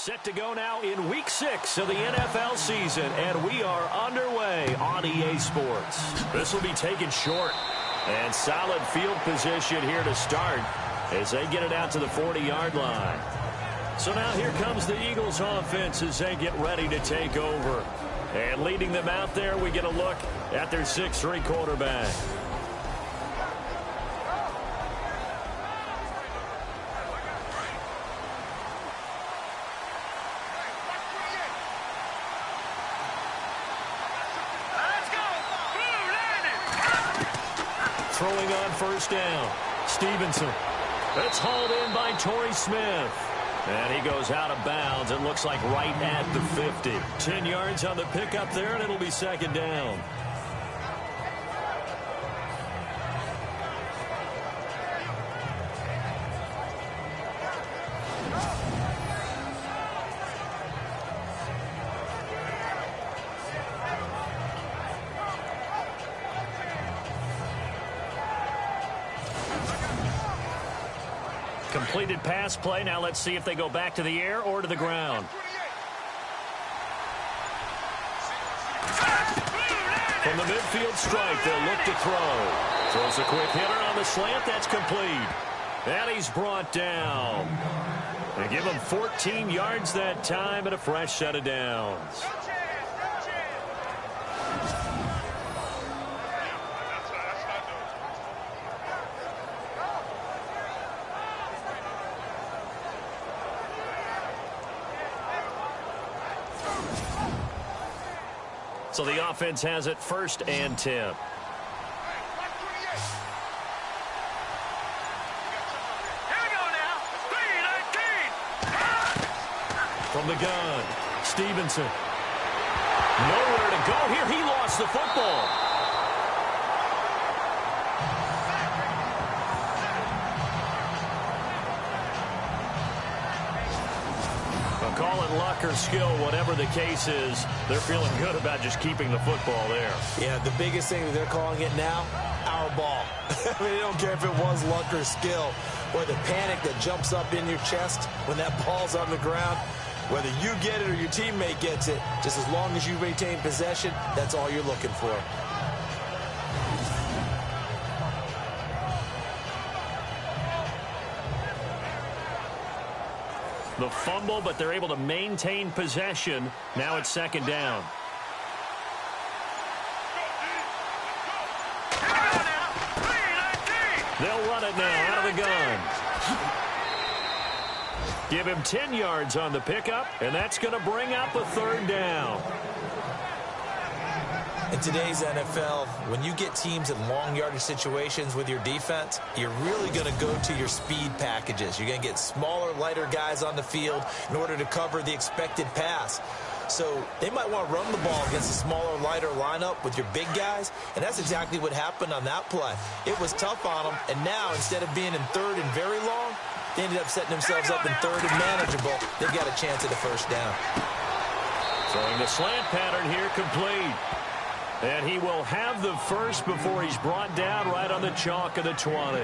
Set to go now in Week 6 of the NFL season, and we are underway on EA Sports. This will be taken short, and solid field position here to start as they get it out to the 40-yard line. So now here comes the Eagles offense as they get ready to take over. And leading them out there, we get a look at their 6'3" quarterback. Throwing on first down, Stevenson. It's hauled in by Torrey Smith. And he goes out of bounds. It looks like right at the 50. 10 yards on the pickup there, and it'll be second down. Completed pass play. Now let's see if they go back to the air or to the ground. From the midfield stripe, they'll look to throw. Throws a quick hitter on the slant. That's complete. And he's brought down. They give him 14 yards that time and a fresh set of downs. So the offense has it 1st and 10. From the gun, Stevenson. Nowhere to go here. He lost the football. Call it luck or skill, whatever the case is, they're feeling good about just keeping the football there. Yeah, the biggest thing that they're calling it now, our ball. I mean, they don't care if it was luck or skill, or the panic that jumps up in your chest when that ball's on the ground. Whether you get it or your teammate gets it, just as long as you maintain possession, that's all you're looking for. The fumble, but they're able to maintain possession. Now it's second down. They'll run it now out of the gun. Give him 10 yards on the pickup, and that's going to bring up a third down. In today's NFL, when you get teams in long yardage situations with your defense, you're really going to go to your speed packages. You're going to get smaller, lighter guys on the field in order to cover the expected pass. So they might want to run the ball against a smaller, lighter lineup with your big guys, and that's exactly what happened on that play. It was tough on them, and now instead of being in third and very long, they ended up setting themselves up in third and manageable. They've got a chance at the first down. Throwing the slant pattern here, complete. And he will have the first before he's brought down right on the chalk of the 20.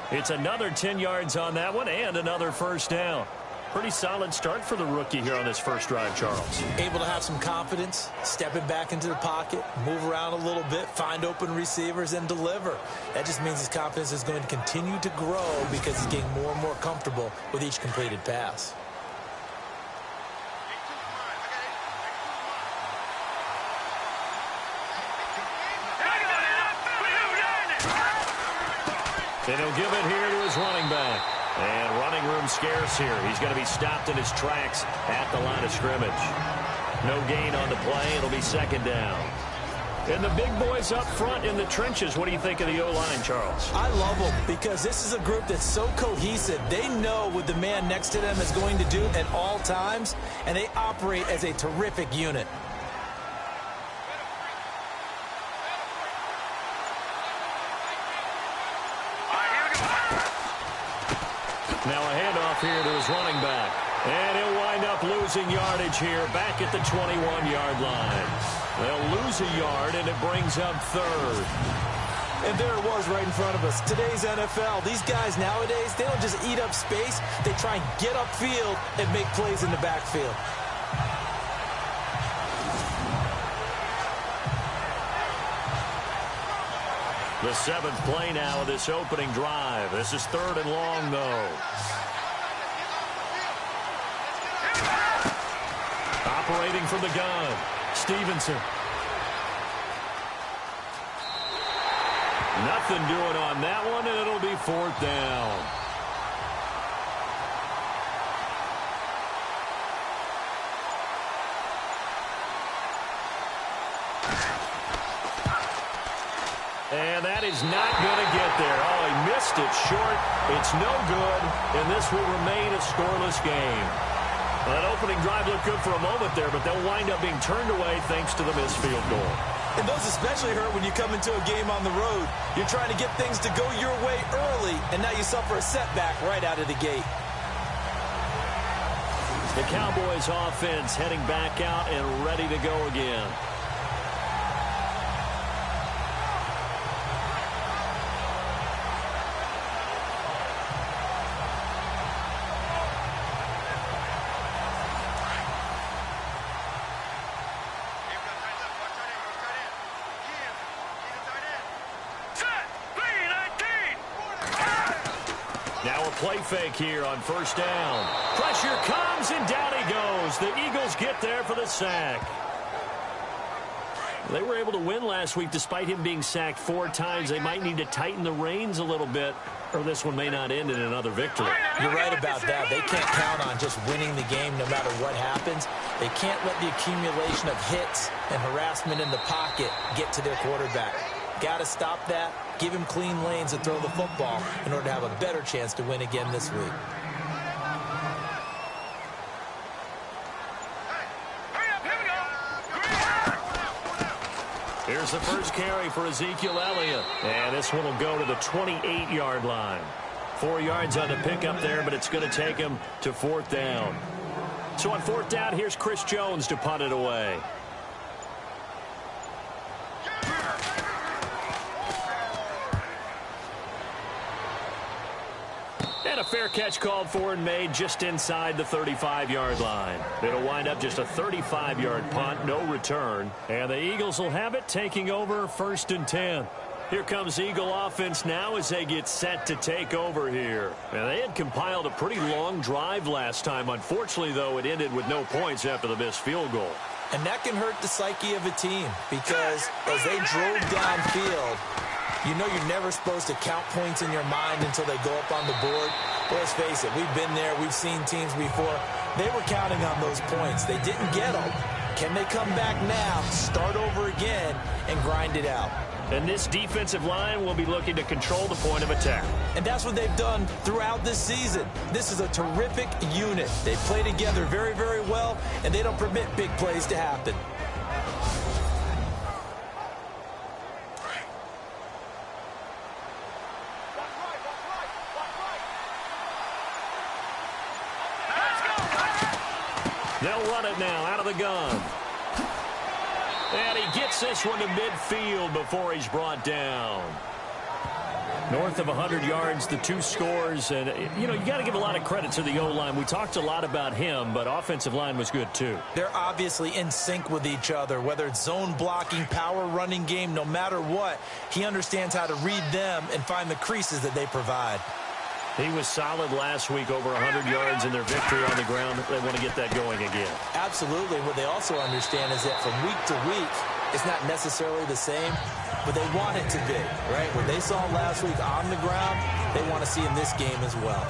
It's another 10 yards on that one and another first down. Pretty solid start for the rookie here on this first drive, Charles. Able to have some confidence, stepping back into the pocket, move around a little bit, find open receivers, and deliver. That just means his confidence is going to continue to grow because he's getting more and more comfortable with each completed pass. And he'll give it here to his running back. And running room scarce here. He's going to be stopped in his tracks at the line of scrimmage. No gain on the play. It'll be second down. And the big boys up front in the trenches. What do you think of the O-line, Charles? I love them because this is a group that's so cohesive. They know what the man next to them is going to do at all times, and they operate as a terrific unit. Now a handoff here to his running back. And he'll wind up losing yardage here back at the 21-yard line. They'll lose a yard, and it brings up third. And there it was right in front of us. Today's NFL, these guys nowadays, they don't just eat up space. They try and get upfield and make plays in the backfield. The seventh play now of this opening drive. This is 3rd and long, though. Operating from the gun, Stevenson. Nothing doing on that one, and it'll be 4th down. And that is not going to get there. Oh, he missed it short. It's no good, and this will remain a scoreless game. Well, that opening drive looked good for a moment there, but they'll wind up being turned away thanks to the missed field goal. And those especially hurt when you come into a game on the road. You're trying to get things to go your way early, and now you suffer a setback right out of the gate. The Cowboys offense heading back out and ready to go again. Now a play fake here on 1st down. Pressure comes, and down he goes. The Eagles get there for the sack. They were able to win last week despite him being sacked 4 times. They might need to tighten the reins a little bit, or this one may not end in another victory. You're right about that. They can't count on just winning the game no matter what happens. They can't let the accumulation of hits and harassment in the pocket get to their quarterback. Got to stop that. Give him clean lanes to throw the football in order to have a better chance to win again this week. Here's the first carry for Ezekiel Elliott. And this one will go to the 28-yard line. 4 yards on the pickup there, but it's going to take him to 4th down. So on 4th down, here's Chris Jones to punt it away. And a fair catch called for and made just inside the 35-yard line. It'll wind up just a 35-yard punt, no return. And the Eagles will have it, taking over 1st and 10. Here comes Eagle offense now as they get set to take over here. And they had compiled a pretty long drive last time. Unfortunately, though, it ended with no points after the missed field goal. And that can hurt the psyche of a team because as they drove downfield, you know you're never supposed to count points in your mind until they go up on the board. But let's face it, we've been there. We've seen teams before. They were counting on those points. They didn't get them. Can they come back now, start over again, and grind it out? And this defensive line will be looking to control the point of attack. And that's what they've done throughout this season. This is a terrific unit. They play together very, very well, and they don't permit big plays to happen. They'll run it now out of the gun. And he gets this one to midfield before he's brought down. North of 100 yards, the 2 scores. And, you know, you got to give a lot of credit to the O-line. We talked a lot about him, but offensive line was good, too. They're obviously in sync with each other, whether it's zone blocking, power running game, no matter what. He understands how to read them and find the creases that they provide. He was solid last week, over 100 yards in their victory on the ground. They want to get that going again. Absolutely. What they also understand is that from week to week, it's not necessarily the same, but they want it to be, right? What they saw last week on the ground, they want to see in this game as well.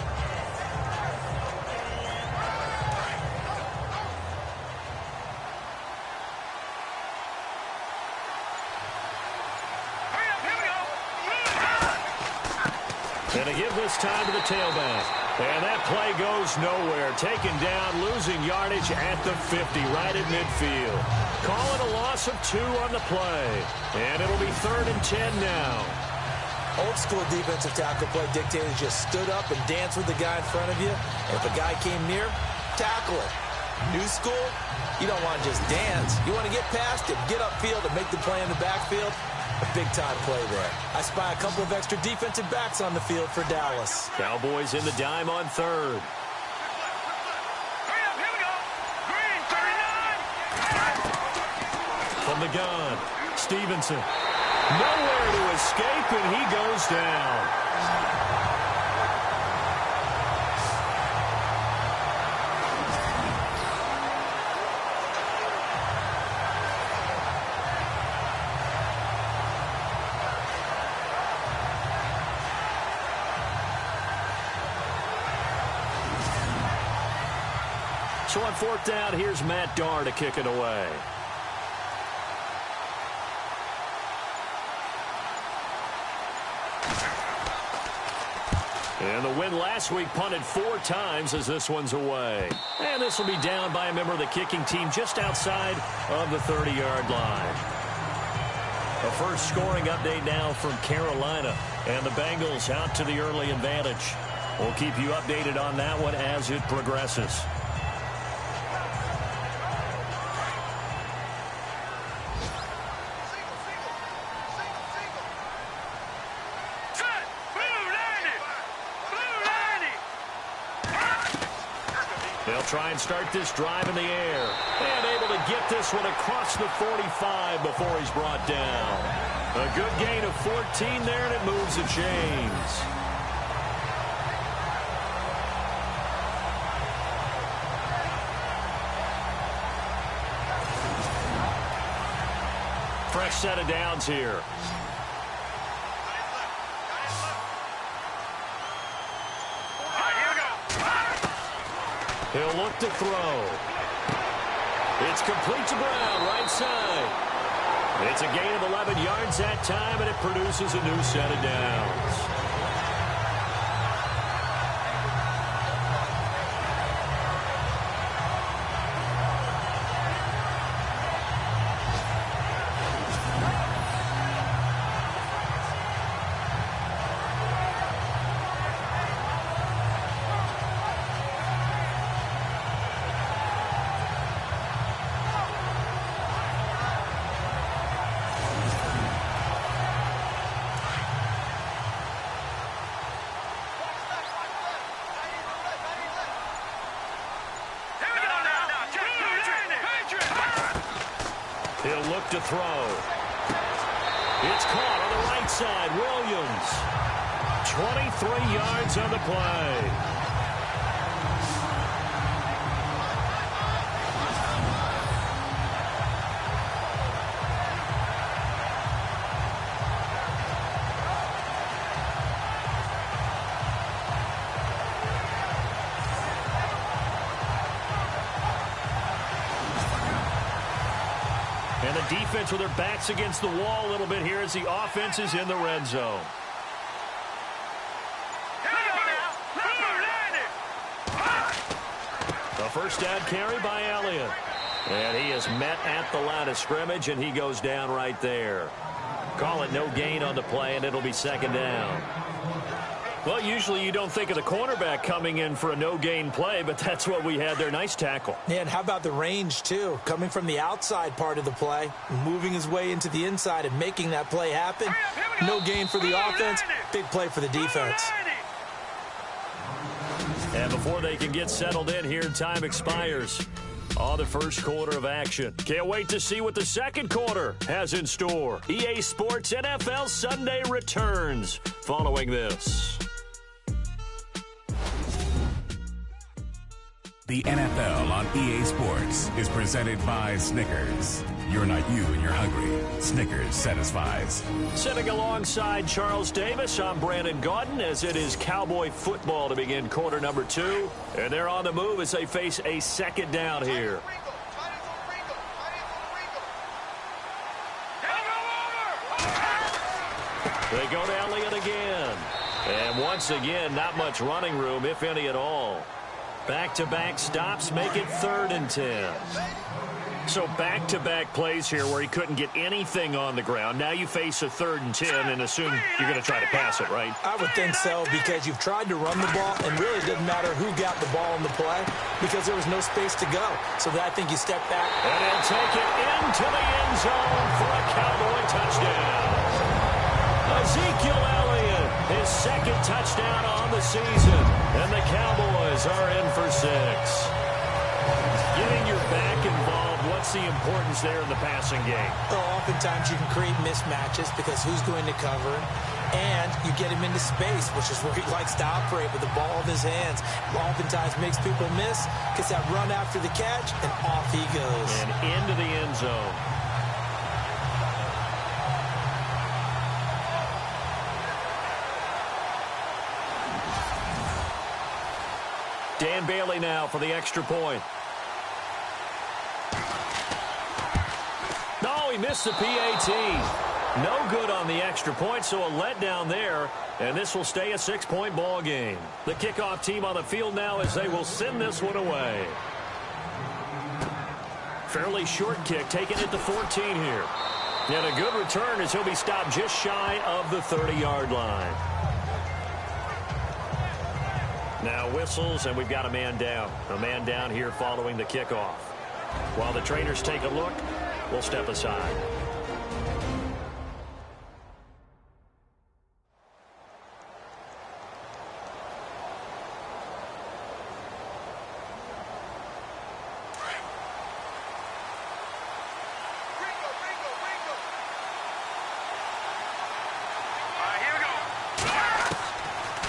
And to give this time to the tailback. And that play goes nowhere. Taken down, losing yardage at the 50, right at midfield. Call it a loss of 2 on the play. And it'll be 3rd and 10 now. Old school defensive tackle play dictated just stood up and danced with the guy in front of you. And if a guy came near, tackle it. New school, you don't want to just dance. You want to get past him, get upfield and make the play in the backfield. A big-time play there. I spy a couple of extra defensive backs on the field for Dallas. Cowboys in the dime on third. From the gun, Stevenson. Nowhere to escape, and he goes down. So on fourth down, here's Matt Darr to kick it away. And the win last week punted 4 times as this one's away. And this will be down by a member of the kicking team just outside of the 30-yard line. A first scoring update now from Carolina. And the Bengals out to the early advantage. We'll keep you updated on that one as it progresses. They'll try and start this drive in the air. And able to get this one across the 45 before he's brought down. A good gain of 14 there, and it moves the chains. Fresh set of downs here. He'll look to throw. It's complete to Brown, right side. It's a gain of 11 yards that time, and it produces a new set of downs. He'll look to throw. It's caught on the right side. Williams. 23 yards on the play. And the defense with their backs against the wall a little bit here as the offense is in the red zone. A first down carry by Elliott. And he is met at the line of scrimmage, and he goes down right there. Call it no gain on the play, and it'll be second down. Well, usually you don't think of the cornerback coming in for a no-gain play, but that's what we had there. Nice tackle. Yeah, and how about the range, too? Coming from the outside part of the play, moving his way into the inside and making that play happen. No gain for the offense, big play for the defense. And before they can get settled in here, time expires on the first quarter of action. Can't wait to see what the second quarter has in store. EA Sports NFL Sunday returns following this. The NFL on EA Sports is presented by Snickers. You're not you and you're hungry. Snickers satisfies. Sitting alongside Charles Davis, I'm Brandon Gaudin as it is Cowboy football to begin quarter number 2. And they're on the move as they face a second down here. They go to Elliott again. And once again, not much running room, if any at all. Back-to-back stops make it 3rd and 10. So back-to-back plays here where he couldn't get anything on the ground. Now you face a 3rd and 10 and assume you're going to try to pass it, right? I would think so, because you've tried to run the ball, and really it didn't matter who got the ball in the play because there was no space to go. So I think you step back. And he'll take it into the end zone for a Cowboy touchdown. Ezekiel Elliott, his second touchdown on the season. And the Cowboys are in for 6. Getting your back involved, what's the importance there in the passing game? Well, oftentimes you can create mismatches because who's going to cover, and you get him into space, which is where he likes to operate with the ball in his hands. Oftentimes makes people miss, gets that run after the catch, and off he goes. And into the end zone. Dan Bailey now for the extra point. No, he missed the PAT. No good on the extra point, so a letdown there, and this will stay a 6-point ball game. The kickoff team on the field now as they will send this one away. Fairly short kick, taking it to 14 here. And a good return as he'll be stopped just shy of the 30-yard line. Now whistles, and we've got a man down. A man down here following the kickoff. While the trainers take a look, we'll step aside.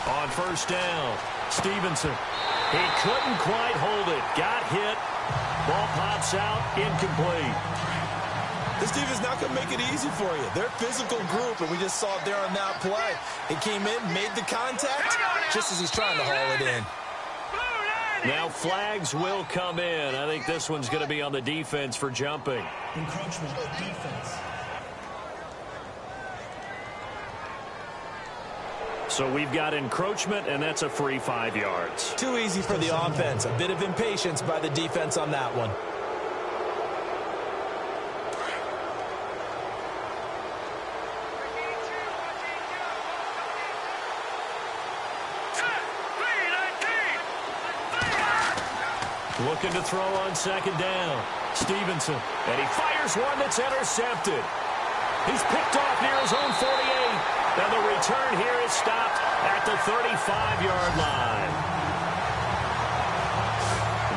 On first down, Stevenson. He couldn't quite hold it. Got hit. Ball pops out, incomplete. This defense not going to make it easy for you. They're a physical group, and we just saw it there on that play. He came in, made the contact, just as he's trying to haul it in. Now flags will come in. I think this one's going to be on the defense for jumping. Encroachment defense. So we've got encroachment, and that's a free 5 yards. Too easy for the offense. A bit of impatience by the defense on that one. Looking to throw on second down. Stevenson, and he fires one that's intercepted. He's picked off near his own 48. And the return here is stopped at the 35-yard line.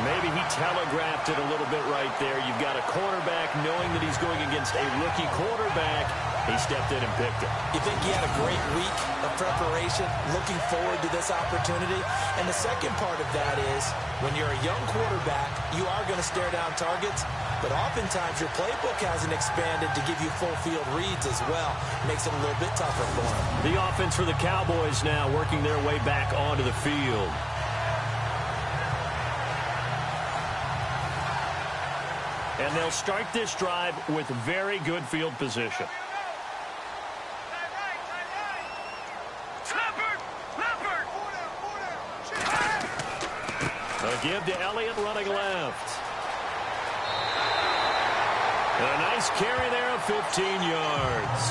Maybe he telegraphed it a little bit right there. You've got a cornerback knowing that he's going against a rookie quarterback. He stepped in and picked it. You think he had a great week of preparation, looking forward to this opportunity? And the second part of that is, when you're a young quarterback, you are going to stare down targets, but oftentimes your playbook hasn't expanded to give you full field reads as well. Makes it a little bit tougher for him. The offense for the Cowboys now working their way back onto the field. And they'll start this drive with very good field position. A give to Elliott running left. And a nice carry there of 15 yards.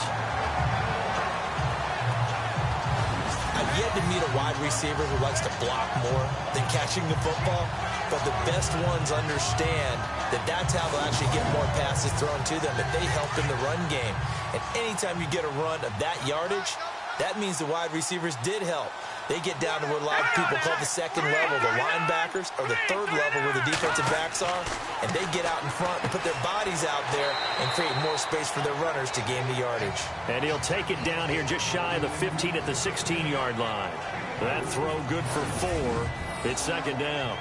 I've yet to meet a wide receiver who likes to block more than catching the football, but the best ones understand that that's how they'll actually get more passes thrown to them, that they help in the run game. And anytime you get a run of that yardage, that means the wide receivers did help. They get down to what a lot of people call the second level, the linebackers, or the third level where the defensive backs are, and they get out in front and put their bodies out there and create more space for their runners to gain the yardage. And he'll take it down here just shy of the 15 at the 16-yard line. That throw good for 4. It's second down.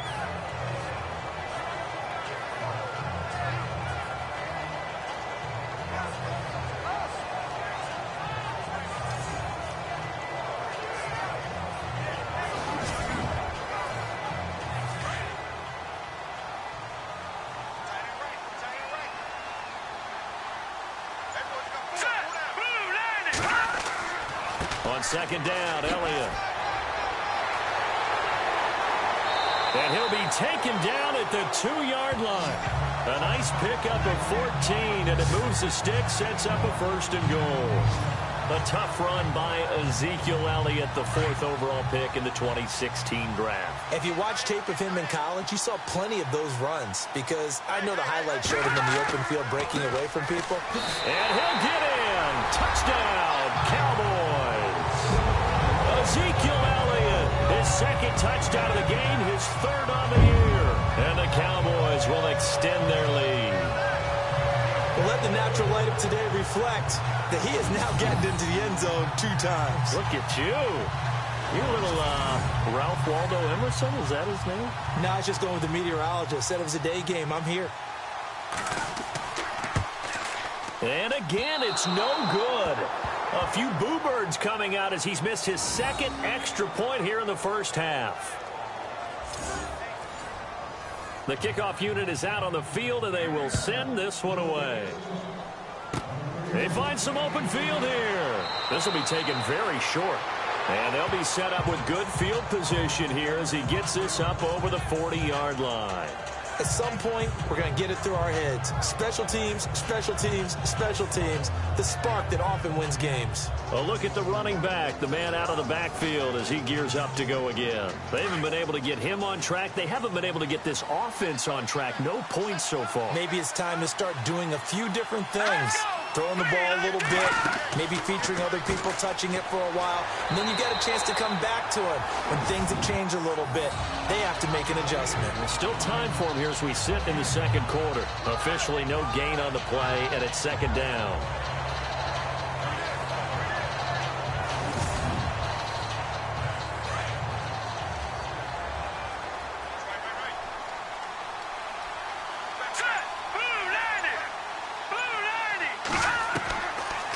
On second down, Elliott. And he'll be taken down at the 2-yard line. A nice pickup of 14, and it moves the stick, sets up a 1st and goal. A tough run by Ezekiel Elliott, the 4th overall pick in the 2016 draft. If you watch tape of him in college, you saw plenty of those runs, because I know the highlights showed him in the open field breaking away from people. And he'll get in. Touchdown, Cowboys. Ezekiel Elliott, his second touchdown of the game, his third on the year. And the Cowboys will extend their lead. Well, let the natural light of today reflect that he is now getting into the end zone 2 times. Look at you. You little Ralph Waldo Emerson, is that his name? No, I was just going with the meteorologist. Said it was a day game. I'm here. And again, it's no good. A few boo birds coming out as he's missed his second extra point here in the first half. The kickoff unit is out on the field, and they will send this one away. They find some open field here. This will be taken very short. And they'll be set up with good field position here as he gets this up over the 40-yard line. At some point, we're going to get it through our heads. Special teams, special teams, special teams. The spark that often wins games. A look at the running back, the man out of the backfield as he gears up to go again. They haven't been able to get him on track. They haven't been able to get this offense on track. No points so far. Maybe it's time to start doing a few different things. Throwing the ball a little bit, maybe featuring other people touching it for a while, and then you get a chance to come back to it when things have changed a little bit. They have to make an adjustment. There's still time for him here as we sit in the second quarter. Officially no gain on the play, and it's second down.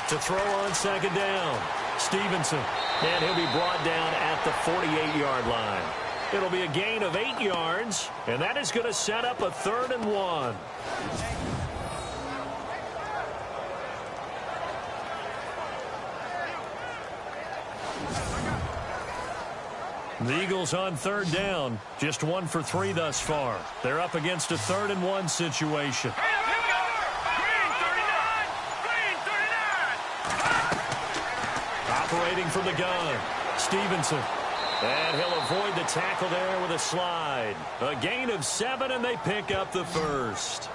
To throw on second down, Stevenson. And he'll be brought down at the 48-yard line. It'll be a gain of 8 yards, and that is going to set up a 3rd and 1. The Eagles on 3rd down, just 1 for 3 thus far. They're up against a 3rd and 1 situation. Operating from the gun, Stevenson. And he'll avoid the tackle there with a slide. A gain of 7, and they pick up the first.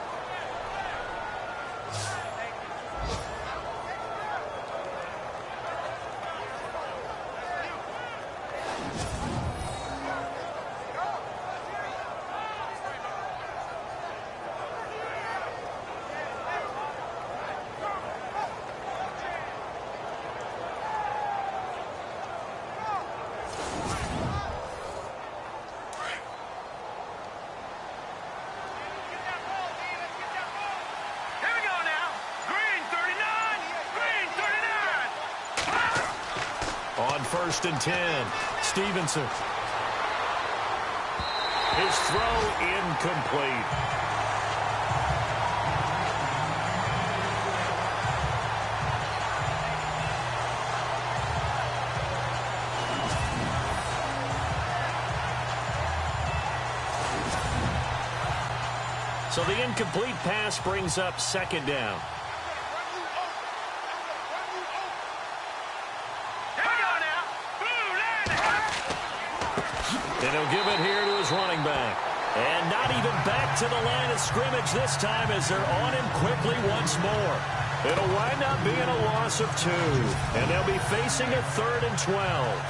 On 1st and 10, Stevenson. His throw incomplete. So the incomplete pass brings up second down. And he'll give it here to his running back. And not even back to the line of scrimmage this time as they're on him quickly once more. It'll wind up being a loss of 2. And they'll be facing a 3rd and 12.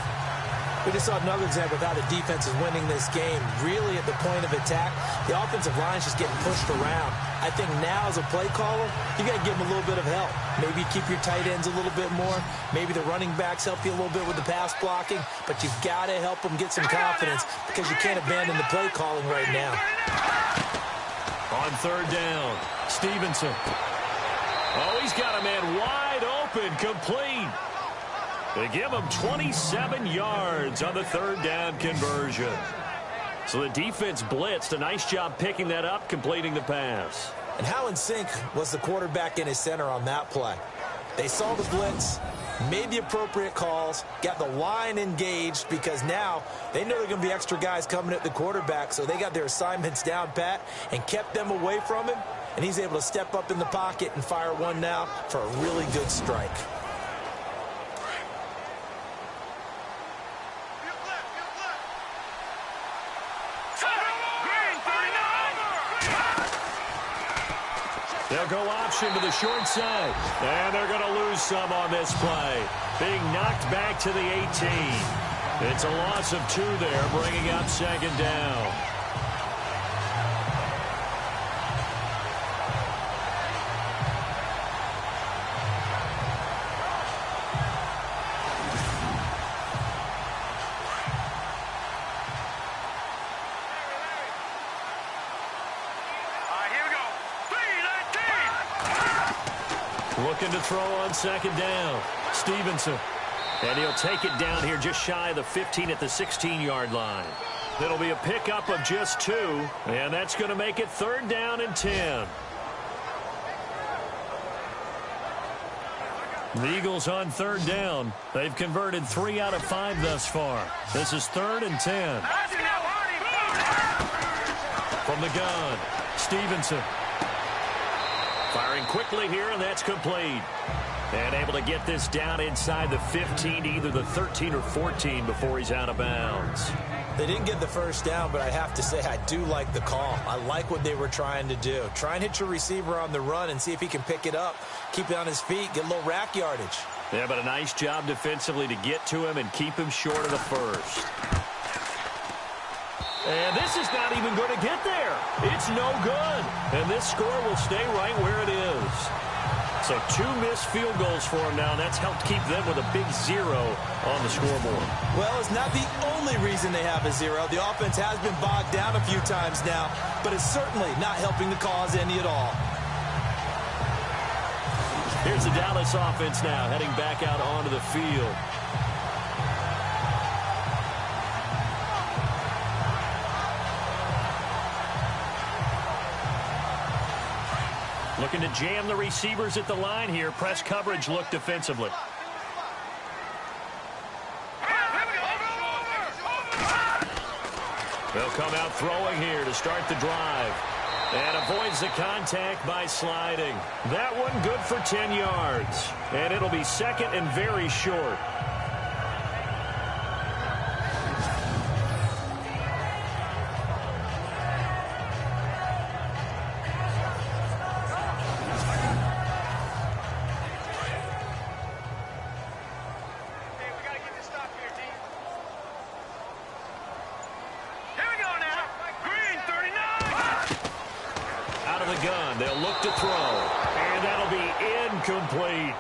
We just saw another example of how the defense is winning this game. Really at the point of attack, the offensive line's just getting pushed around. I think now as a play caller, you got to give them a little bit of help. Maybe keep your tight ends a little bit more. Maybe the running backs help you a little bit with the pass blocking. But you've got to help them get some confidence because you can't abandon the play calling right now. On 3rd down, Stevenson. Oh, he's got a man wide open, complete. They give him 27 yards on the 3rd down conversion. So the defense blitzed. A nice job picking that up, completing the pass. And how in sync was the quarterback in his center on that play? They saw the blitz, made the appropriate calls, got the line engaged because now they know there are going to be extra guys coming at the quarterback, so they got their assignments down pat and kept them away from him, and he's able to step up in the pocket and fire one now for a really good strike. They'll go option to the short side. And they're going to lose some on this play. Being knocked back to the 18. It's a loss of 2 there, bringing up second down. Looking to throw on second down. Stevenson. And he'll take it down here just shy of the 15 at the 16-yard line. It'll be a pickup of just 2, and that's going to make it 3rd down and 10. The Eagles on 3rd down. They've converted 3 out of 5 thus far. This is 3rd and 10. From the gun, Stevenson. Firing quickly here, and that's complete. And able to get this down inside the 15 to either the 13 or 14 before he's out of bounds. They didn't get the first down, but I have to say I do like the call. I like what they were trying to do. Try and hit your receiver on the run and see if he can pick it up, keep it on his feet, get a little rack yardage. Yeah, but a nice job defensively to get to him and keep him short of the first. And this is not even going to get there. It's no good. And this score will stay right where it is. So 2 missed field goals for him now. That's helped keep them with a big 0 on the scoreboard. Well, it's not the only reason they have a 0. The offense has been bogged down a few times now, but it's certainly not helping the cause any at all. Here's the Dallas offense now heading back out onto the field. Looking to jam the receivers at the line here. Press coverage look defensively. They'll come out throwing here to start the drive. And avoids the contact by sliding. That one good for 10 yards. And it'll be 2nd and very short. Gun. They'll look to throw. And that'll be incomplete.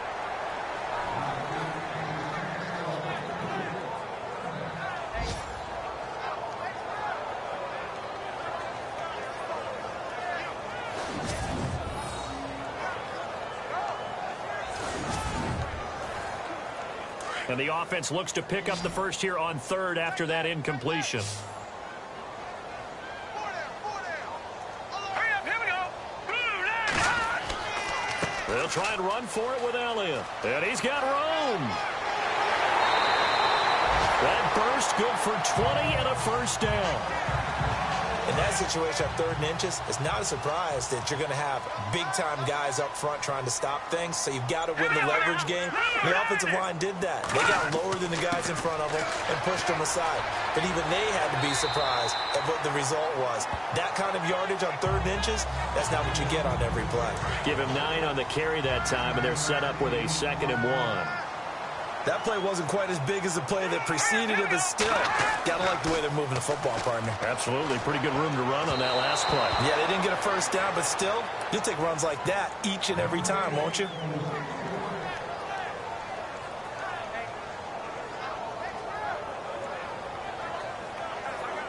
And the offense looks to pick up the first here on 3rd after that incompletion. They'll try and run for it with Elliott. And he's got room. That burst good for 20 and a first down. In that situation, 3rd and inches, it's not a surprise that you're going to have big-time guys up front trying to stop things, so you've got to win the leverage game. The offensive line did that. They got lower than the guys in front of them and pushed them aside. But even they had to be surprised at what the result was. That kind of yardage on 3rd and inches, that's not what you get on every play. Give him 9 on the carry that time, and they're set up with a 2nd and 1. That play wasn't quite as big as the play that preceded it, but still, got to like the way they're moving the football, partner. Absolutely. Pretty good room to run on that last play. Yeah, they didn't get a first down, but still, you'll take runs like that each and every time, won't you?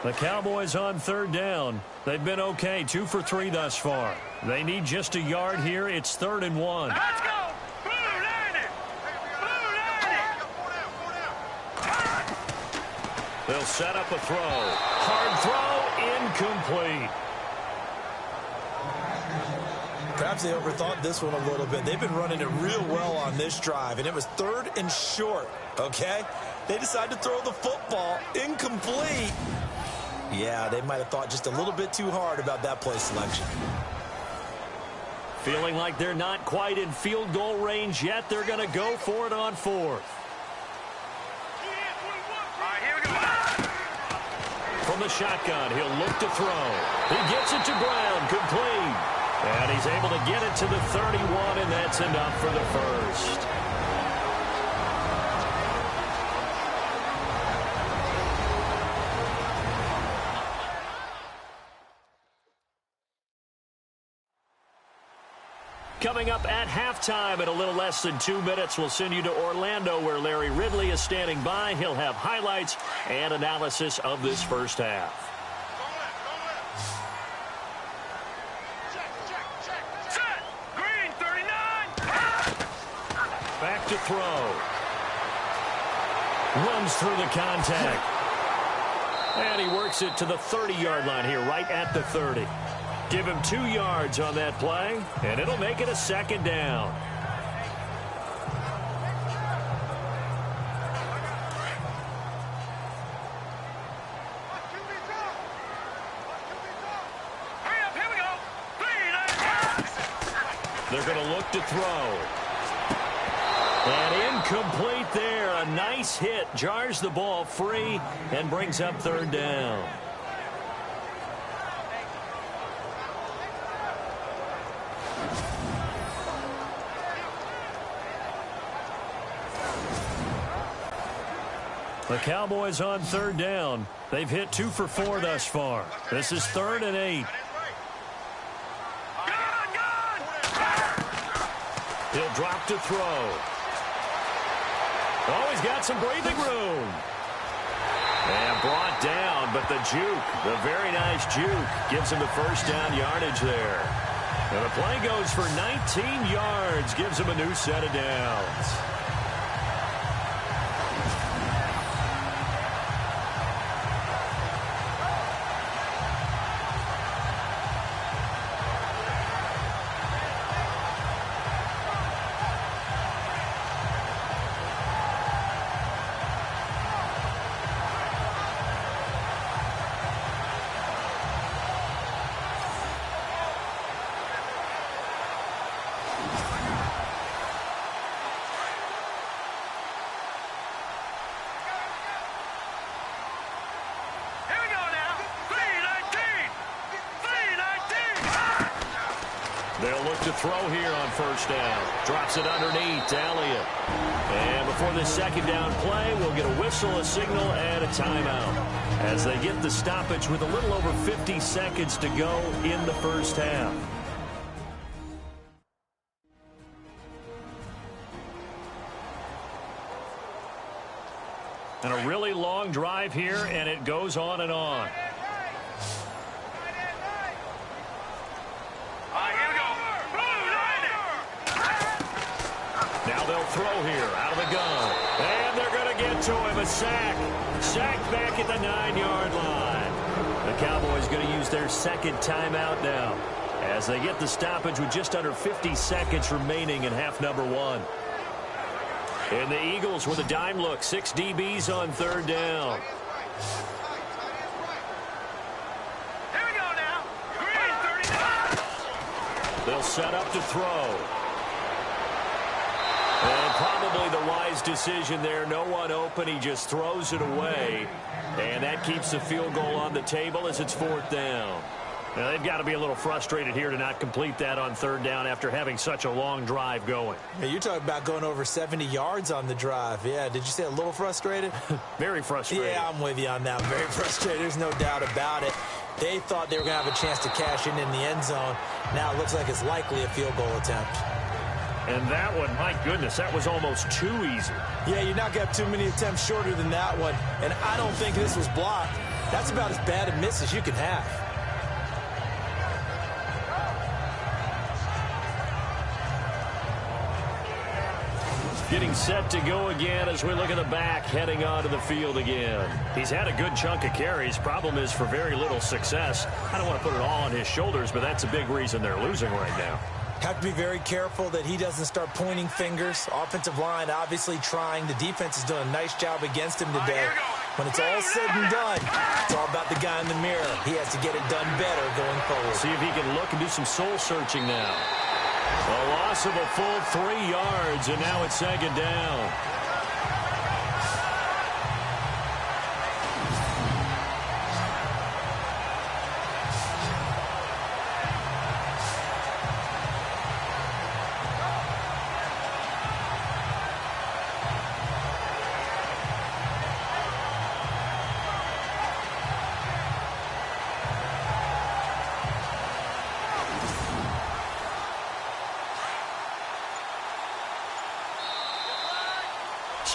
The Cowboys on 3rd down. They've been okay, 2 for 3 thus far. They need just a yard here. It's 3rd and 1. Let's go! They'll set up a throw. Hard throw, incomplete. Perhaps they overthought this one a little bit. They've been running it real well on this drive, and it was 3rd and short, okay? They decided to throw the football incomplete. Yeah, they might have thought just a little bit too hard about that play selection. Feeling like they're not quite in field goal range yet. They're going to go for it on 4th. From the shotgun, he'll look to throw. He gets it to Brown, complete. And he's able to get it to the 31, and that's enough for the first. Coming up at halftime in a little less than 2 minutes, we'll send you to Orlando where Larry Ridley is standing by. He'll have highlights and analysis of this first half. Set! Green, 39! Back to throw. Runs through the contact. And he works it to the 30-yard line here, right at the 30. Give him 2 yards on that play, and it'll make it a second down. Here we go! They're going to look to throw. And incomplete there. A nice hit. Jars the ball free and brings up third down. The Cowboys on third down. They've hit 2 for 4 thus far. This is 3rd and 8. He'll drop to throw. Oh, he's got some breathing room. And brought down, but the juke, the very nice juke, gives him the first down yardage there. And the play goes for 19 yards, gives him a new set of downs. They'll look to throw here on first down. Drops it underneath to Elliott. And before this second down play, we'll get a whistle, a signal, and a timeout as they get the stoppage with a little over 50 seconds to go in the first half. And a really long drive here, and it goes on and on. Now they'll throw here out of the gun. And they're going to get to him. A sack. Sack back at the 9-yard line. The Cowboys going to use their second timeout now as they get the stoppage with just under 50 seconds remaining in half number 1. And the Eagles with a dime look. 6 DBs on third down. Here we go now. Green, 39. They'll set up to throw. And probably the wise decision there. No one open. He just throws it away. And that keeps the field goal on the table as it's 4th down. Now, they've got to be a little frustrated here to not complete that on third down after having such a long drive going. Hey, you're talking about going over 70 yards on the drive. Yeah, did you say a little frustrated? Very frustrated. Yeah, I'm with you on that. Very frustrated. There's no doubt about it. They thought they were going to have a chance to cash in the end zone. Now it looks like it's likely a field goal attempt. And that one, my goodness, that was almost too easy. Yeah, you're not going to have too many attempts shorter than that one. And I don't think this was blocked. That's about as bad a miss as you can have. Getting set to go again as we look at the back, heading onto the field again. He's had a good chunk of carries. Problem is for very little success. I don't want to put it all on his shoulders, but that's a big reason they're losing right now. Have to be very careful that he doesn't start pointing fingers. Offensive line obviously trying. The defense is doing a nice job against him today. When it's all said and done, it's all about the guy in the mirror. He has to get it done better going forward. See if he can look and do some soul searching now. A loss of a full 3 yards, and now it's second down.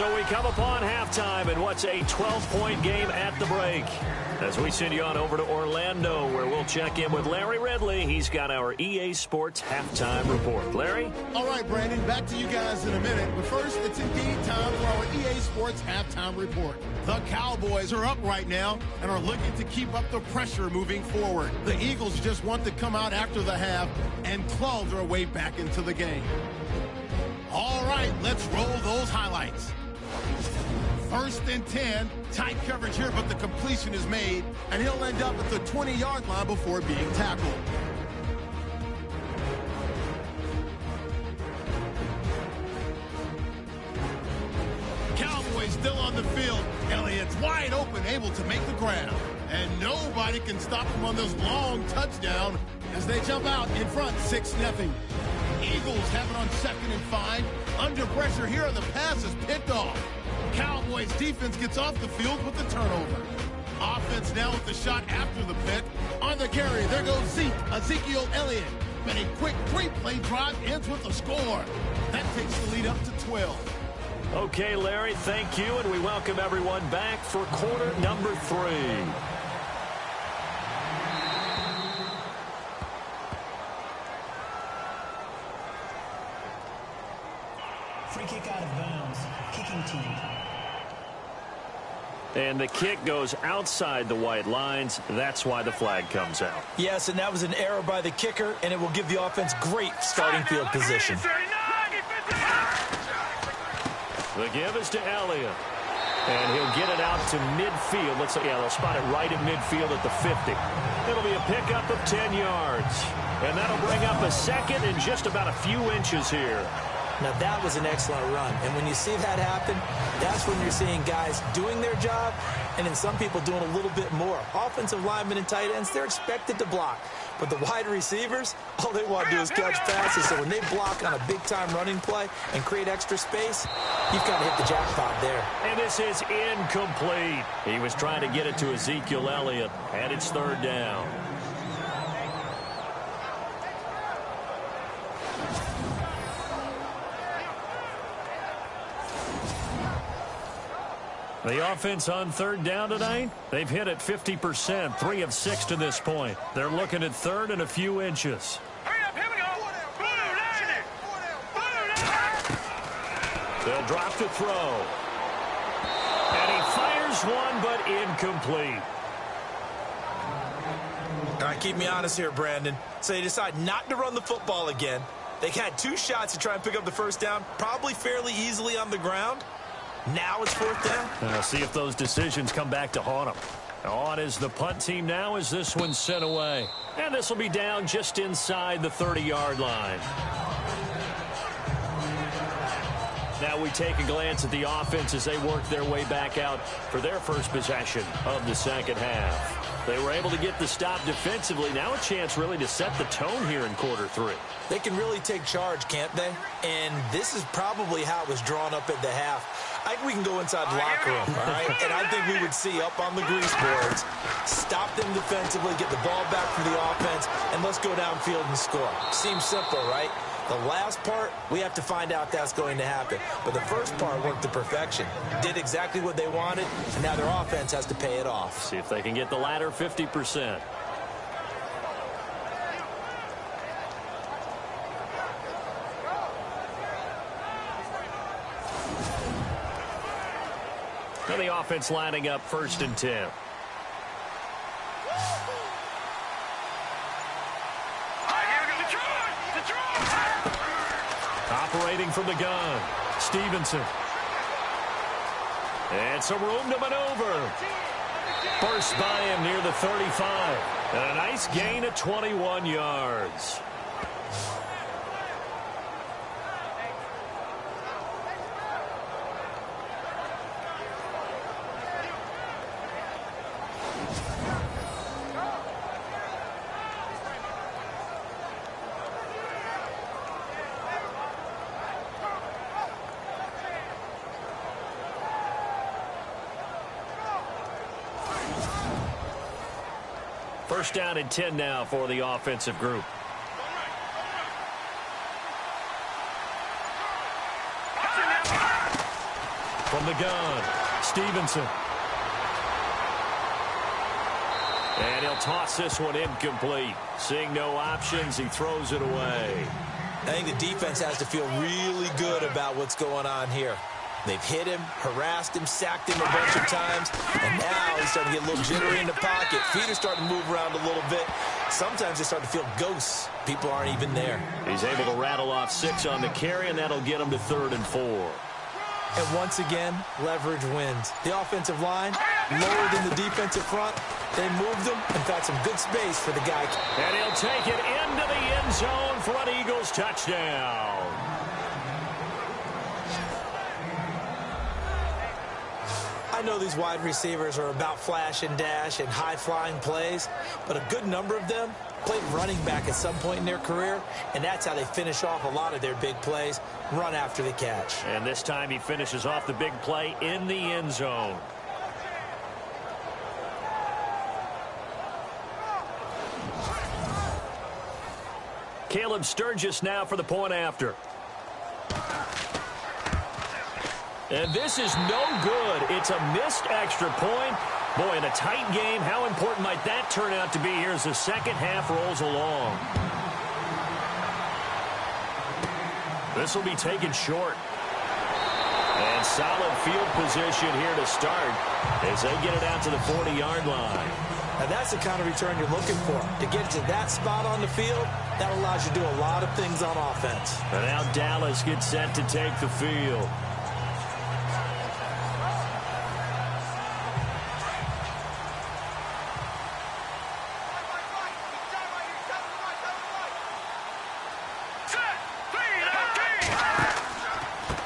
So we come upon halftime in what's a 12-point game at the break. As we send you on over to Orlando, where we'll check in with Larry Ridley. He's got our EA Sports halftime report. Larry? All right, Brandon, back to you guys in a minute. But first, it's indeed time for our EA Sports halftime report. The Cowboys are up right now and are looking to keep up the pressure moving forward. The Eagles just want to come out after the half and claw their way back into the game. All right, let's roll those highlights. First and 10, tight coverage here, but the completion is made, and he'll end up at the 20-yard line before being tackled. Cowboys still on the field. Elliott's wide open, able to make the grab. And nobody can stop him on this long touchdown as they jump out in front 6-0. Eagles have it on 2nd and 5. Under pressure here, the pass is picked off. Cowboys defense gets off the field with the turnover. Offense now with the shot after the pick. On the carry, there goes Ezekiel Elliott. And a quick 3-play drive ends with a score. That takes the lead up to 12. Okay, Larry, thank you, and we welcome everyone back for quarter number 3. Free kick out of bounds. Kicking team. And the kick goes outside the white lines. That's why the flag comes out. Yes, and that was an error by the kicker, and it will give the offense great starting field position. The give is to Elliott. And he'll get it out to midfield. Let's say, yeah, they'll spot it right at midfield at the 50. It'll be a pickup of 10 yards. And that'll bring up a second and just about a few inches here. Now, that was an excellent run. And when you see that happen, that's when you're seeing guys doing their job and then some people doing a little bit more. Offensive linemen and tight ends, they're expected to block. But the wide receivers, all they want to do is catch passes. So when they block on a big-time running play and create extra space, you've got to hit the jackpot there. And this is incomplete. He was trying to get it to Ezekiel Elliott, and it's 3rd down. The offense on 3rd down tonight, they've hit it 50%, 3 of 6 to this point. They're looking at 3rd and a few inches. Hurry up, here we go. They'll drop to throw. And he fires one, but incomplete. All right, keep me honest here, Brandon. So they decide not to run the football again. They had 2 shots to try and pick up the 1st down, probably fairly easily on the ground. Now it's 4th down. See if those decisions come back to haunt them. On is the punt team now as this one's sent away. And this will be down just inside the 30-yard line. Now we take a glance at the offense as they work their way back out for their first possession of the second half. They were able to get the stop defensively. Now a chance really to set the tone here in quarter 3. They can really take charge, can't they? And this is probably how it was drawn up at the half. I think we can go inside the locker room, all right? And I think we would see up on the grease boards, stop them defensively, get the ball back for the offense, and let's go downfield and score. Seems simple, right? The last part, we have to find out that's going to happen. But the first part worked to perfection. Did exactly what they wanted, and now their offense has to pay it off. See if they can get the latter 50%. Now the offense lining up 1st and 10. Operating from the gun, Stevenson. And some room to maneuver. Burst by him near the 35. And a nice gain of 21 yards. First down and 10 now for the offensive group. From From the gun, Stevenson. And he'll toss this one incomplete. Seeing no options, he throws it away. I think the defense has to feel really good about what's going on here. They've hit him, harassed him, sacked him a bunch of times, and now he's starting to get a little jittery in the pocket. Feet are starting to move around a little bit. Sometimes they start to feel ghosts. People aren't even there. He's able to rattle off 6 on the carry, and that'll get him to 3rd and 4. And once again, leverage wins. The offensive line, lower than the defensive front. They moved them and found some good space for the guy. And he'll take it into the end zone for an Eagles touchdown. I know these wide receivers are about flash and dash and high-flying plays, but a good number of them played running back at some point in their career, and that's how they finish off a lot of their big plays, run after the catch. And this time he finishes off the big play in the end zone. Caleb Sturgis now for the point after. And this is no good. It's a missed extra point. Boy, in a tight game, how important might that turn out to be here as the second half rolls along? This will be taken short. And solid field position here to start as they get it out to the 40-yard line. Now that's the kind of return you're looking for. To get to that spot on the field, that allows you to do a lot of things on offense. And now Dallas gets set to take the field.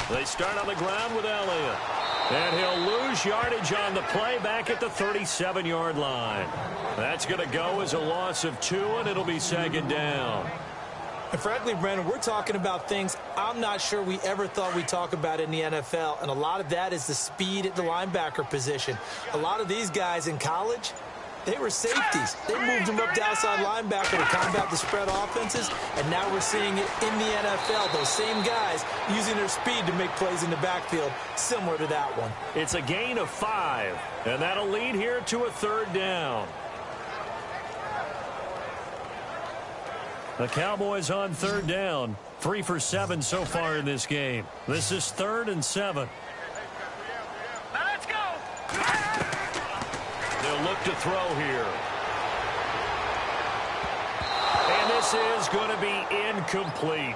They start on the ground with Elliott. And he'll lose yardage on the play back at the 37-yard line. That's going to go as a loss of 2, and it'll be 2nd down. And frankly, Brandon, we're talking about things I'm not sure we ever thought we'd talk about in the NFL. And a lot of that is the speed at the linebacker position. A lot of these guys in college, they were safeties. They moved them up to outside linebacker to combat the spread offenses, and now we're seeing it in the NFL. Those same guys using their speed to make plays in the backfield, similar to that one. It's a gain of 5, and that'll lead here to a 3rd down. The Cowboys on 3rd down, 3 for 7 so far in this game. This is 3rd and 7. Now let's go. They'll look to throw here. And this is going to be incomplete.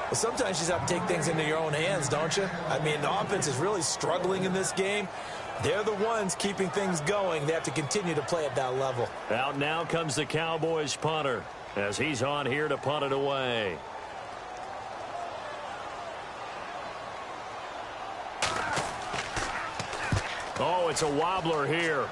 Well, sometimes you just have to take things into your own hands, don't you? I mean, the offense is really struggling in this game. They're the ones keeping things going. They have to continue to play at that level. Out now comes the Cowboys punter as he's on here to punt it away. Oh, it's a wobbler here.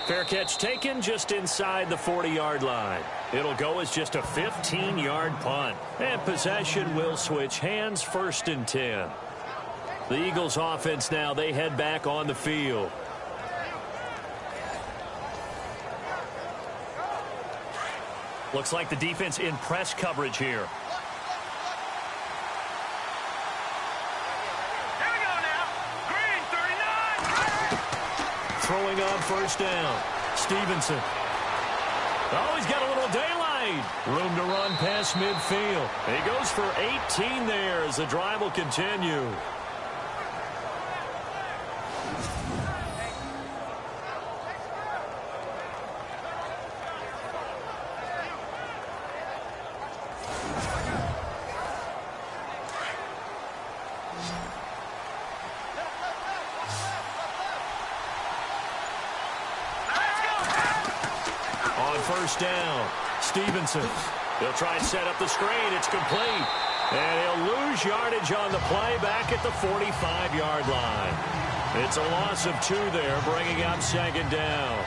Fair catch taken just inside the 40-yard line. It'll go as just a 15-yard punt. And possession will switch hands, 1st and 10. The Eagles offense now, they head back on the field. Looks like the defense in press coverage here. Here we go now. Green 39. Throwing on 1st down. Stevenson. Oh, he's got a little daylight. Room to run past midfield. He goes for 18 there as the drive will continue. On 1st down, Stevenson. He'll try and set up the screen. It's complete. And he'll lose yardage on the play back at the 45-yard line. It's a loss of 2 there, bringing up 2nd down.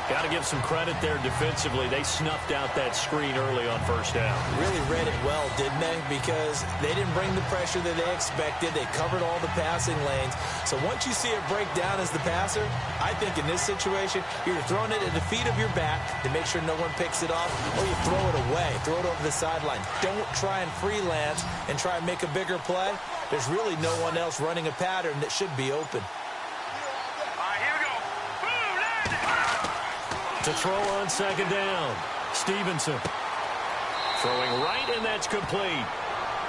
Got to give some credit there defensively. They snuffed out that screen early on 1st down. Really read it well, didn't they? Because they didn't bring the pressure that they expected. They covered all the passing lanes. So once you see it break down as the passer, I think in this situation, you're throwing it at the feet of your back to make sure no one picks it off, or you throw it away, throw it over the sideline. Don't try and freelance and try and make a bigger play. there's really no one else running a pattern that should be open. All right, here we go. Boom, land it. To throw on second down, Stevenson. Throwing right, and that's complete.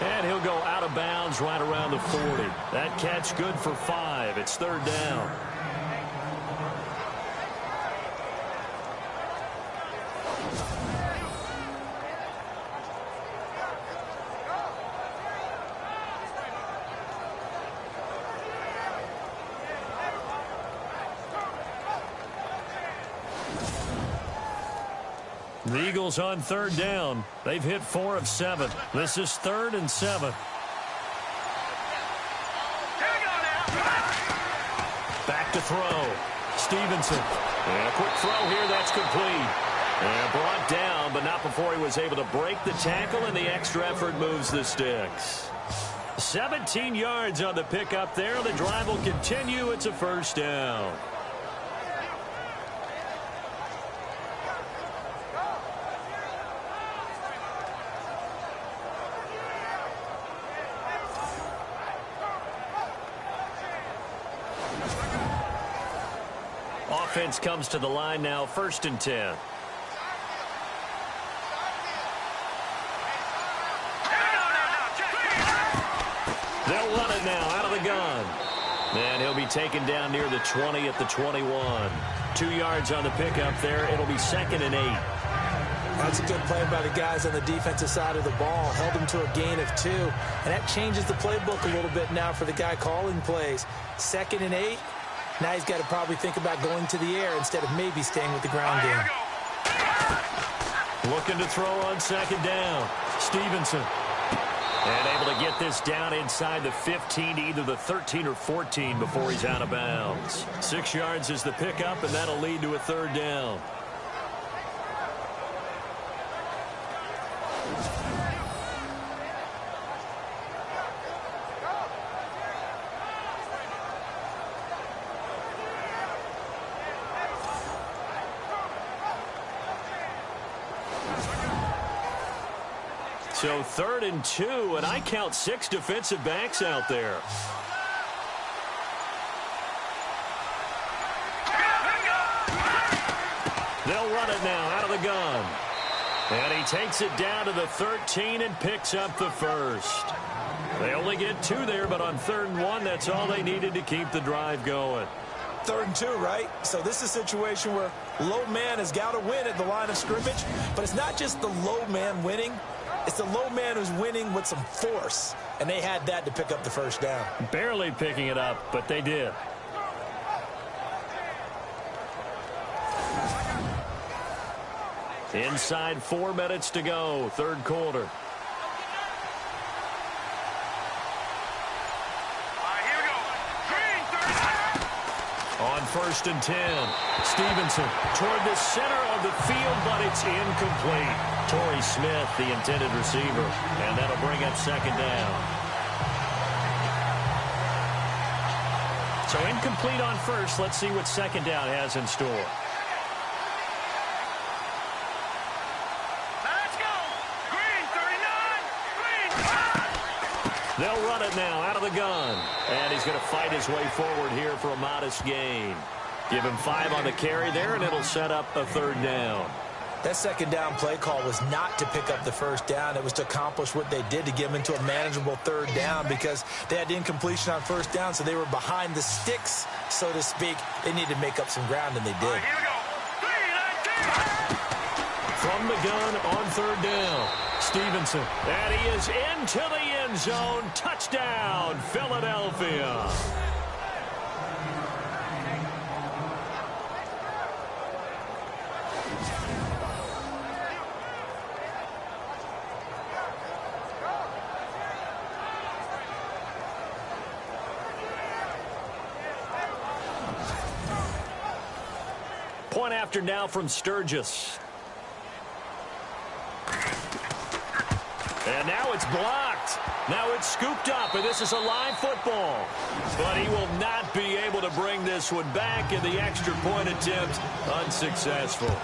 And he'll go out of bounds right around the 40. That catch good for 5. It's third down. The Eagles on third down. They've hit 4 of 7. This is 3rd and 7. Back to throw. Stevenson. And a quick throw here. That's complete. And brought down, but not before he was able to break the tackle, and the extra effort moves the sticks. 17 yards on the pickup there. The drive will continue. It's a first down. Offense comes to the line now, 1st and 10. They'll run it now out of the gun. And he'll be taken down near the 20 at the 21. 2 yards on the pickup there. It'll be 2nd and 8. That's a good play by the guys on the defensive side of the ball. Held them to a gain of 2. And that changes the playbook a little bit now for the guy calling plays. 2nd and 8. Now he's got to probably think about going to the air instead of maybe staying with the ground game. Looking to throw on second down. Stevenson. And able to get this down inside the 15, either the 13 or 14 before he's out of bounds. 6 yards is the pickup, and that'll lead to a third down. So 3rd and 2, and I count 6 defensive backs out there. They'll run it now out of the gun. And he takes it down to the 13 and picks up the first. They only get 2 there, but on 3rd and 1, that's all they needed to keep the drive going. 3rd and 2, right? So this is a situation where low man has got to win at the line of scrimmage, but it's not just the low man winning. It's the low man who's winning with some force, and they had that to pick up the first down. Barely picking it up, but they did. Inside 4 minutes to go, 3rd quarter. On 1st and 10, Stevenson toward the center of the field, but it's incomplete. Torrey Smith, the intended receiver, and that'll bring up 2nd down. So incomplete on 1st. Let's see what 2nd down has in store. Let's go. Green, 39. Green. They'll run it now out of the gun. And he's going to fight his way forward here for a modest gain. Give him 5 on the carry there, and it'll set up a 3rd down. That 2nd down play call was not to pick up the first down. It was to accomplish what they did to get them into a manageable 3rd down because they had incompletion on 1st down, so they were behind the sticks, so to speak. They needed to make up some ground, and they did. Here we go. 3, 19. From the gun on 3rd down, Stevenson. And he is into the end zone. Touchdown, Philadelphia. Point after now from Sturgis. And now it's blocked. Now it's scooped up, and this is a live football. But he will not be able to bring this one back, and the extra point attempt unsuccessful.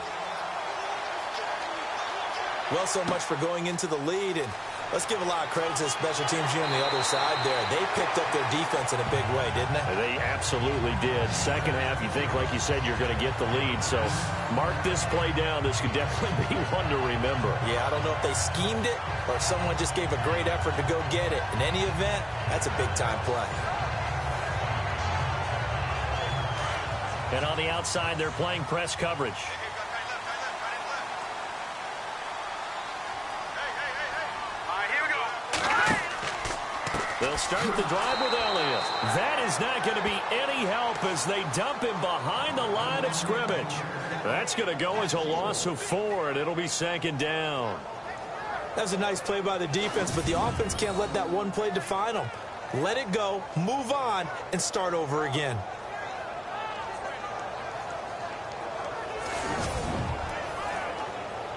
Well, so much for going into the lead, and Let's give a lot of credit to the special teams unit on the other side there. They picked up their defense in a big way, didn't they? They absolutely did. Second half, you think, like you said, you're going to get the lead. So mark this play down. This could definitely be one to remember. Yeah, I don't know if they schemed it or if someone just gave a great effort to go get it. In any event, that's a big-time play. And on the outside, they're playing press coverage. They'll start the drive with Elliott. That is not going to be any help as they dump him behind the line of scrimmage. That's going to go as a loss of 4, and it'll be second down. That was a nice play by the defense, but the offense can't let that one play define them. Let it go, move on, and start over again.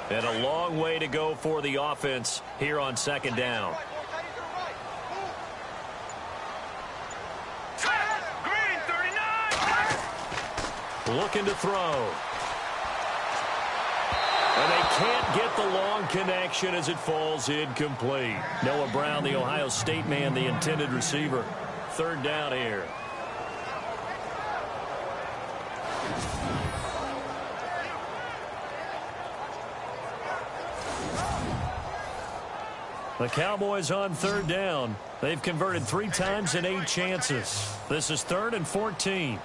And a long way to go for the offense here on second down. Looking to throw. And they can't get the long connection as it falls incomplete. Noah Brown, the Ohio State man, the intended receiver. Third down here. The Cowboys on third down. They've converted 3 times in 8 chances. This is 3rd and 14.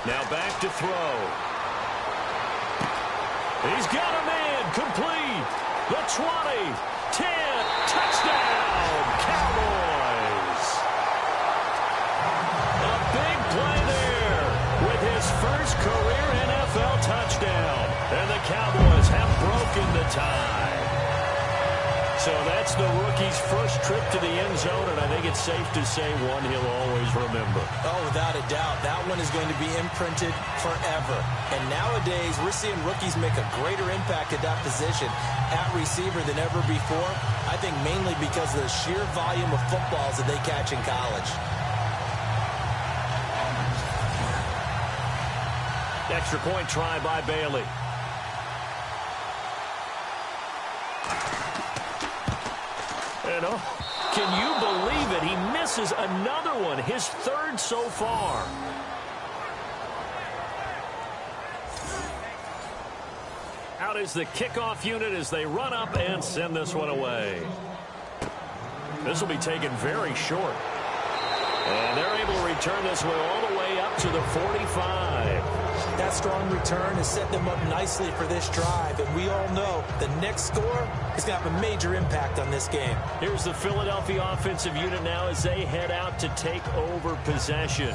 Now back to throw. He's got a man complete. The 20, 10, touchdown, Cowboys. A big play there with his first career NFL touchdown. And the Cowboys have broken the tie. So that's the rookie's first trip to the end zone, and I think it's safe to say one he'll always remember. Oh, without a doubt. That one is going to be imprinted forever. And nowadays, we're seeing rookies make a greater impact at that position at receiver than ever before. I think mainly because of the sheer volume of footballs that they catch in college. Extra point try by Bailey. And can you believe it? He misses another one, his 3rd so far. Out is the kickoff unit as they run up and send this one away. This will be taken very short. And they're able to return this one all the way up to the 45. That strong return has set them up nicely for this drive, and we all know the next score is going to have a major impact on this game. Here's the Philadelphia offensive unit now as they head out to take over possession.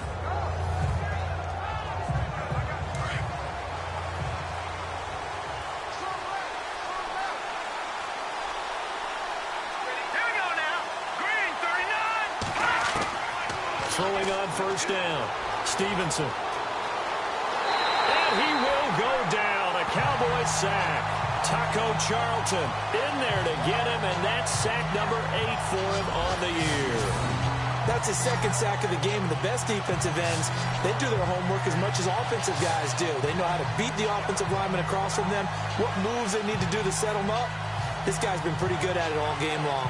Throwing on first down. Stevenson. And he will go down. A Cowboys sack. Taco Charlton in there to get him, and that's sack number 8 for him on the year. That's his 2nd sack of the game, and the best defensive ends, they do their homework as much as offensive guys do. They know how to beat the offensive lineman across from them, what moves they need to do to set them up. This guy's been pretty good at it all game long.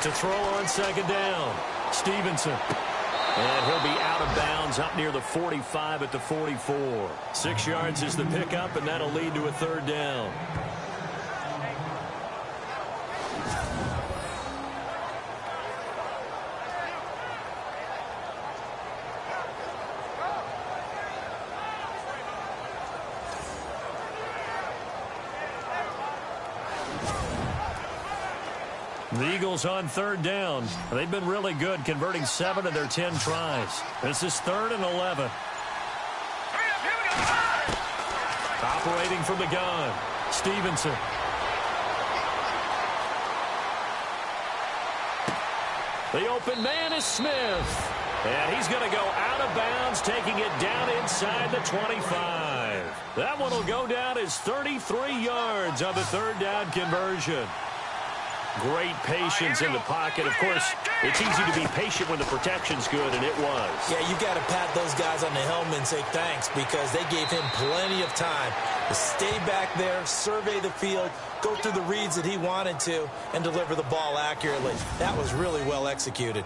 To throw on second down, Stevenson. And he'll be out of bounds up near the 45 at the 44. 6 yards is the pickup, and that'll lead to a 3rd down. The Eagles on 3rd down. They've been really good, converting 7 of their 10 tries. This is 3rd and 11. Operating from the gun, Stevenson. The open man is Smith. And he's going to go out of bounds, taking it down inside the 25. That one will go down as 33 yards on the third down conversion. Great patience in the pocket. Of course, it's easy to be patient when the protection's good, and it was. Yeah, you got to pat those guys on the helmet and say thanks, because they gave him plenty of time to stay back there, survey the field, go through the reads that he wanted to, and deliver the ball accurately. That was really well executed.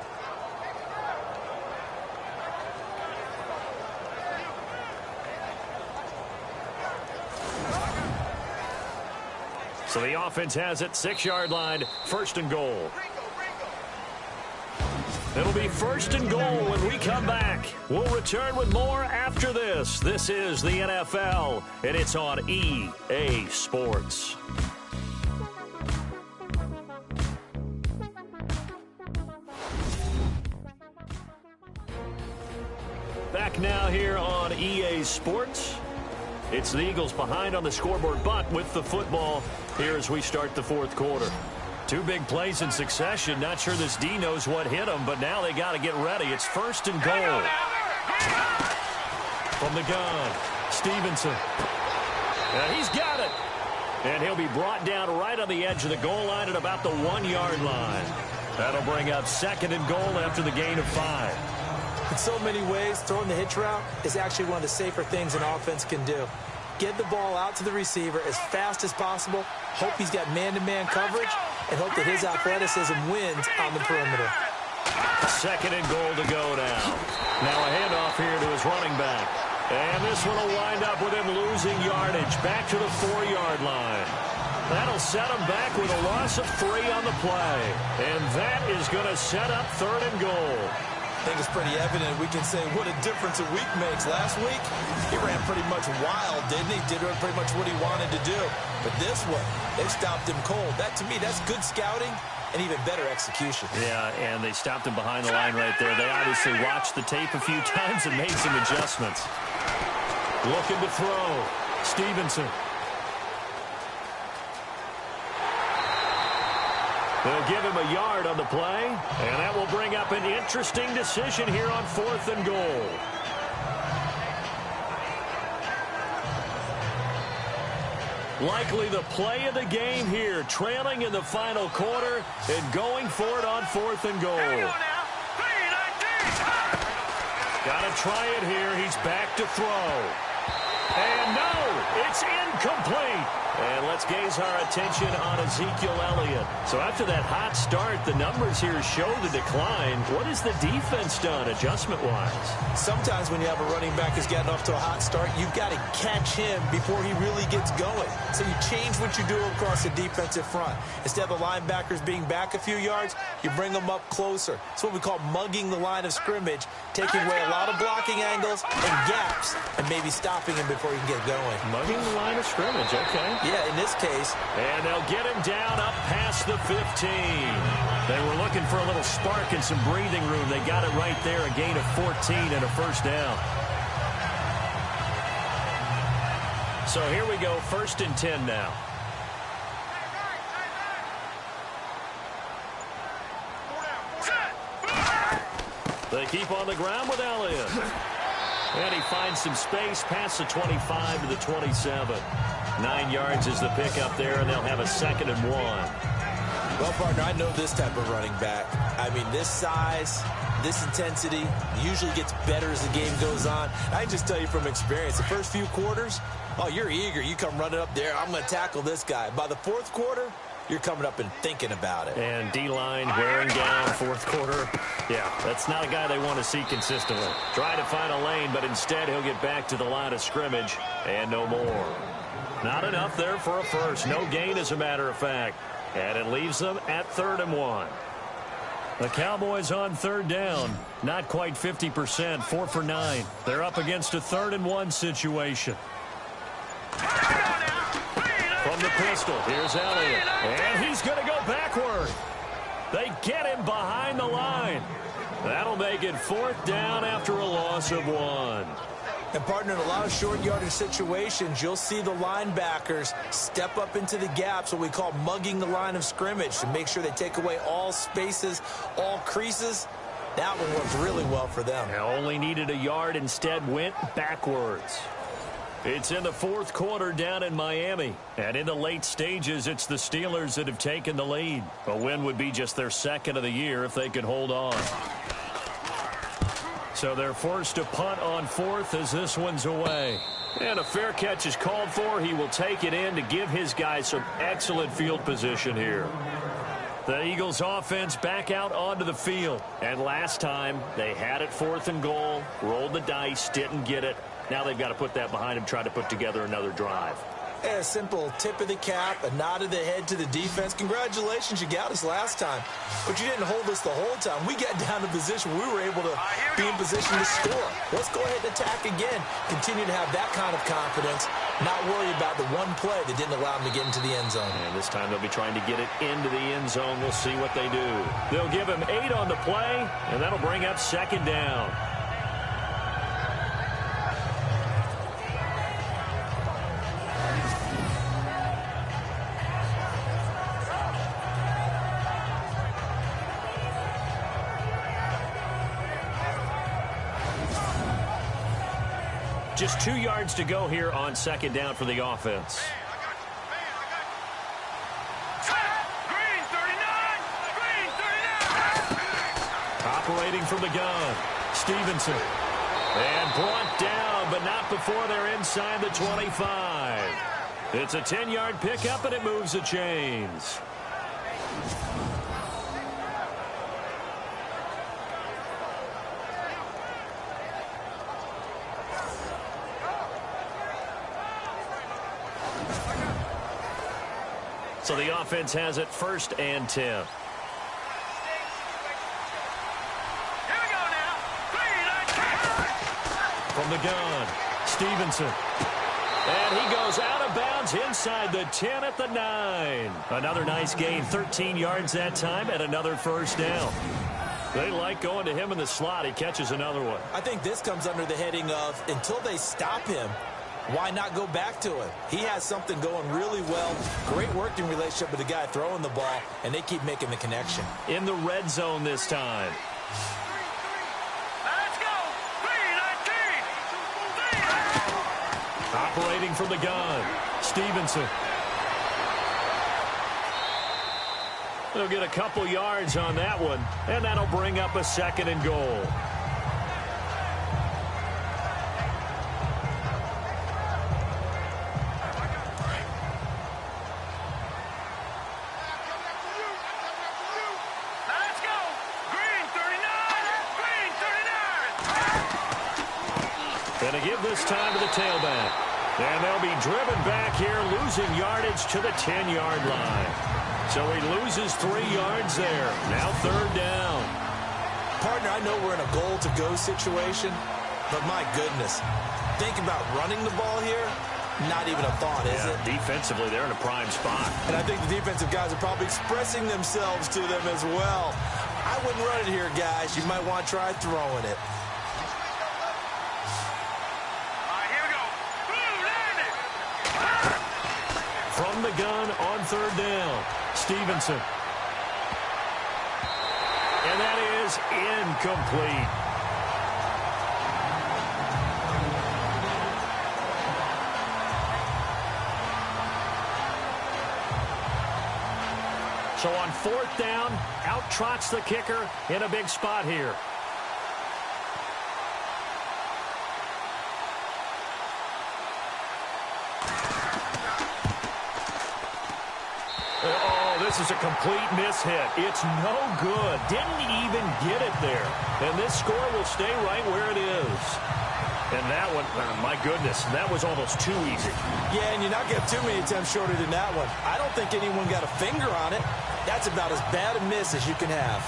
So the offense has it, 6-yard line, first and goal. It'll be first and goal when we come back. We'll return with more after this. This is the NFL, and it's on EA Sports. Back now here on EA Sports. It's the Eagles behind on the scoreboard, but with the football here as we start the fourth quarter. Two big plays in succession. Not sure this D knows what hit them, but now they got to get ready. It's first and goal. From the gun, Stevenson. And he's got it. And he'll be brought down right on the edge of the goal line at about the 1-yard line. That'll bring up second and goal after the gain of 5. In so many ways, throwing the hitch route is actually one of the safer things an offense can do. Get the ball out to the receiver as fast as possible, hope he's got man-to-man coverage, and hope that his athleticism wins on the perimeter. Second and goal to go now. Now a handoff here to his running back. And this one will wind up with him losing yardage back to the 4-yard line. That'll set him back with a loss of 3 on the play. And that is going to set up third and goal. I think it's pretty evident we can say what a difference a week makes. Last week, he ran pretty much wild, didn't he? Did pretty much what he wanted to do. But this one, they stopped him cold. That, to me, that's good scouting and even better execution. Yeah, and they stopped him behind the line right there. They obviously watched the tape a few times and made some adjustments. Looking to throw. Stevenson. They'll give him a yard on the play, and that will bring up an interesting decision here on fourth and goal. Likely the play of the game here, trailing in the final quarter and going for it on fourth and goal. Got to try it here. He's back to throw. And no, it's incomplete. And let's gaze our attention on Ezekiel Elliott. So after that hot start, the numbers here show the decline. What has the defense done adjustment-wise? Sometimes when you have a running back who's gotten off to a hot start, you've got to catch him before he really gets going. So you change what you do across the defensive front. Instead of the linebackers being back a few yards, you bring them up closer. It's what we call mugging the line of scrimmage, taking away a lot of blocking angles and gaps, and maybe stopping him before he can get going. Mugging the line of scrimmage, okay. Yeah, in this case. And they'll get him down up past the 15. They were looking for a little spark and some breathing room. They got it right there, a gain of 14 and a first down. So here we go, first and 10 now. They keep on the ground with Elliott. And he finds some space past the 25 to the 27. 9 yards is the pickup there, and they'll have a second and 1. Well, partner, I know this type of running back. I mean, this size, this intensity usually gets better as the game goes on. I can just tell you from experience, the first few quarters, oh, you're eager. You come running up there, I'm going to tackle this guy. By the fourth quarter, you're coming up and thinking about it. And D-line wearing down fourth quarter. Yeah, that's not a guy they want to see consistently. Try to find a lane, but instead he'll get back to the line of scrimmage and no more. Not enough there for a first. No gain, as a matter of fact. And it leaves them at third and 1. The Cowboys on third down. Not quite 50%, 4 for 9. They're up against a third and 1 situation. From the pistol, here's Elliott. And he's going to go backward. They get him behind the line. That'll make it fourth down after a loss of 1. And, partner, in a lot of short yardage situations, you'll see the linebackers step up into the gaps, what we call mugging the line of scrimmage, to make sure they take away all spaces, all creases, That one worked really well for them. Only needed a yard, instead went backwards. It's in the fourth quarter down in Miami. And in the late stages, it's the Steelers that have taken the lead. A win would be just their second of the year if they could hold on. So they're forced to punt on fourth as this one's away. And a fair catch is called for. He will take it in to give his guys some excellent field position here. The Eagles offense back out onto the field. And last time they had it fourth and goal, rolled the dice, didn't get it. Now they've got to put that behind them, try to put together another drive. A simple tip of the cap, a nod of the head to the defense. Congratulations, you got us last time. But you didn't hold us the whole time. We got down to position. We were able to be in position to score. Let's go ahead and attack again. Continue to have that kind of confidence. Not worry about the one play that didn't allow them to get into the end zone. And this time they'll be trying to get it into the end zone. We'll see what they do. They'll give him 8 on the play, and that'll bring up second down. Just 2 yards to go here on second down for the offense. Operating from the gun, Stevenson. And brought down, but not before they're inside the 25. It's a 10-yard pickup, and it moves the chains. So the offense has it 1st and 10. Here we go now. From the gun, Stevenson. And he goes out of bounds inside the 10 at the 9. Another nice gain, 13 yards that time, and another first down. They like going to him in the slot. He catches another one. I think this comes under the heading of until they stop him, why not go back to it? He has something going really well. Great working relationship with the guy throwing the ball, and they keep making the connection. In the red zone this time. Let's go. 3-19. Operating from the gun, Stevenson. They'll get a couple yards on that one, and that'll bring up a 2nd and goal. And to give this time to the tailback. And they'll be driven back here, losing yardage to the 10-yard line. So he loses 3 yards there. Now 3rd down. Partner, I know we're in a goal-to-go situation, but my goodness, think about running the ball here. Not even a thought, is it? Defensively, they're in a prime spot. And I think the defensive guys are probably expressing themselves to them as well. I wouldn't run it here, guys. You might want to try throwing it. From the gun on 3rd down, Stevenson. And that is incomplete. So on 4th down, out trots the kicker in a big spot here. This is a complete miss-hit. It's no good. Didn't even get it there. And this score will stay right where it is. And that one, my goodness, that was almost too easy. Yeah, and you're not getting too many attempts shorter than that one. I don't think anyone got a finger on it. That's about as bad a miss as you can have.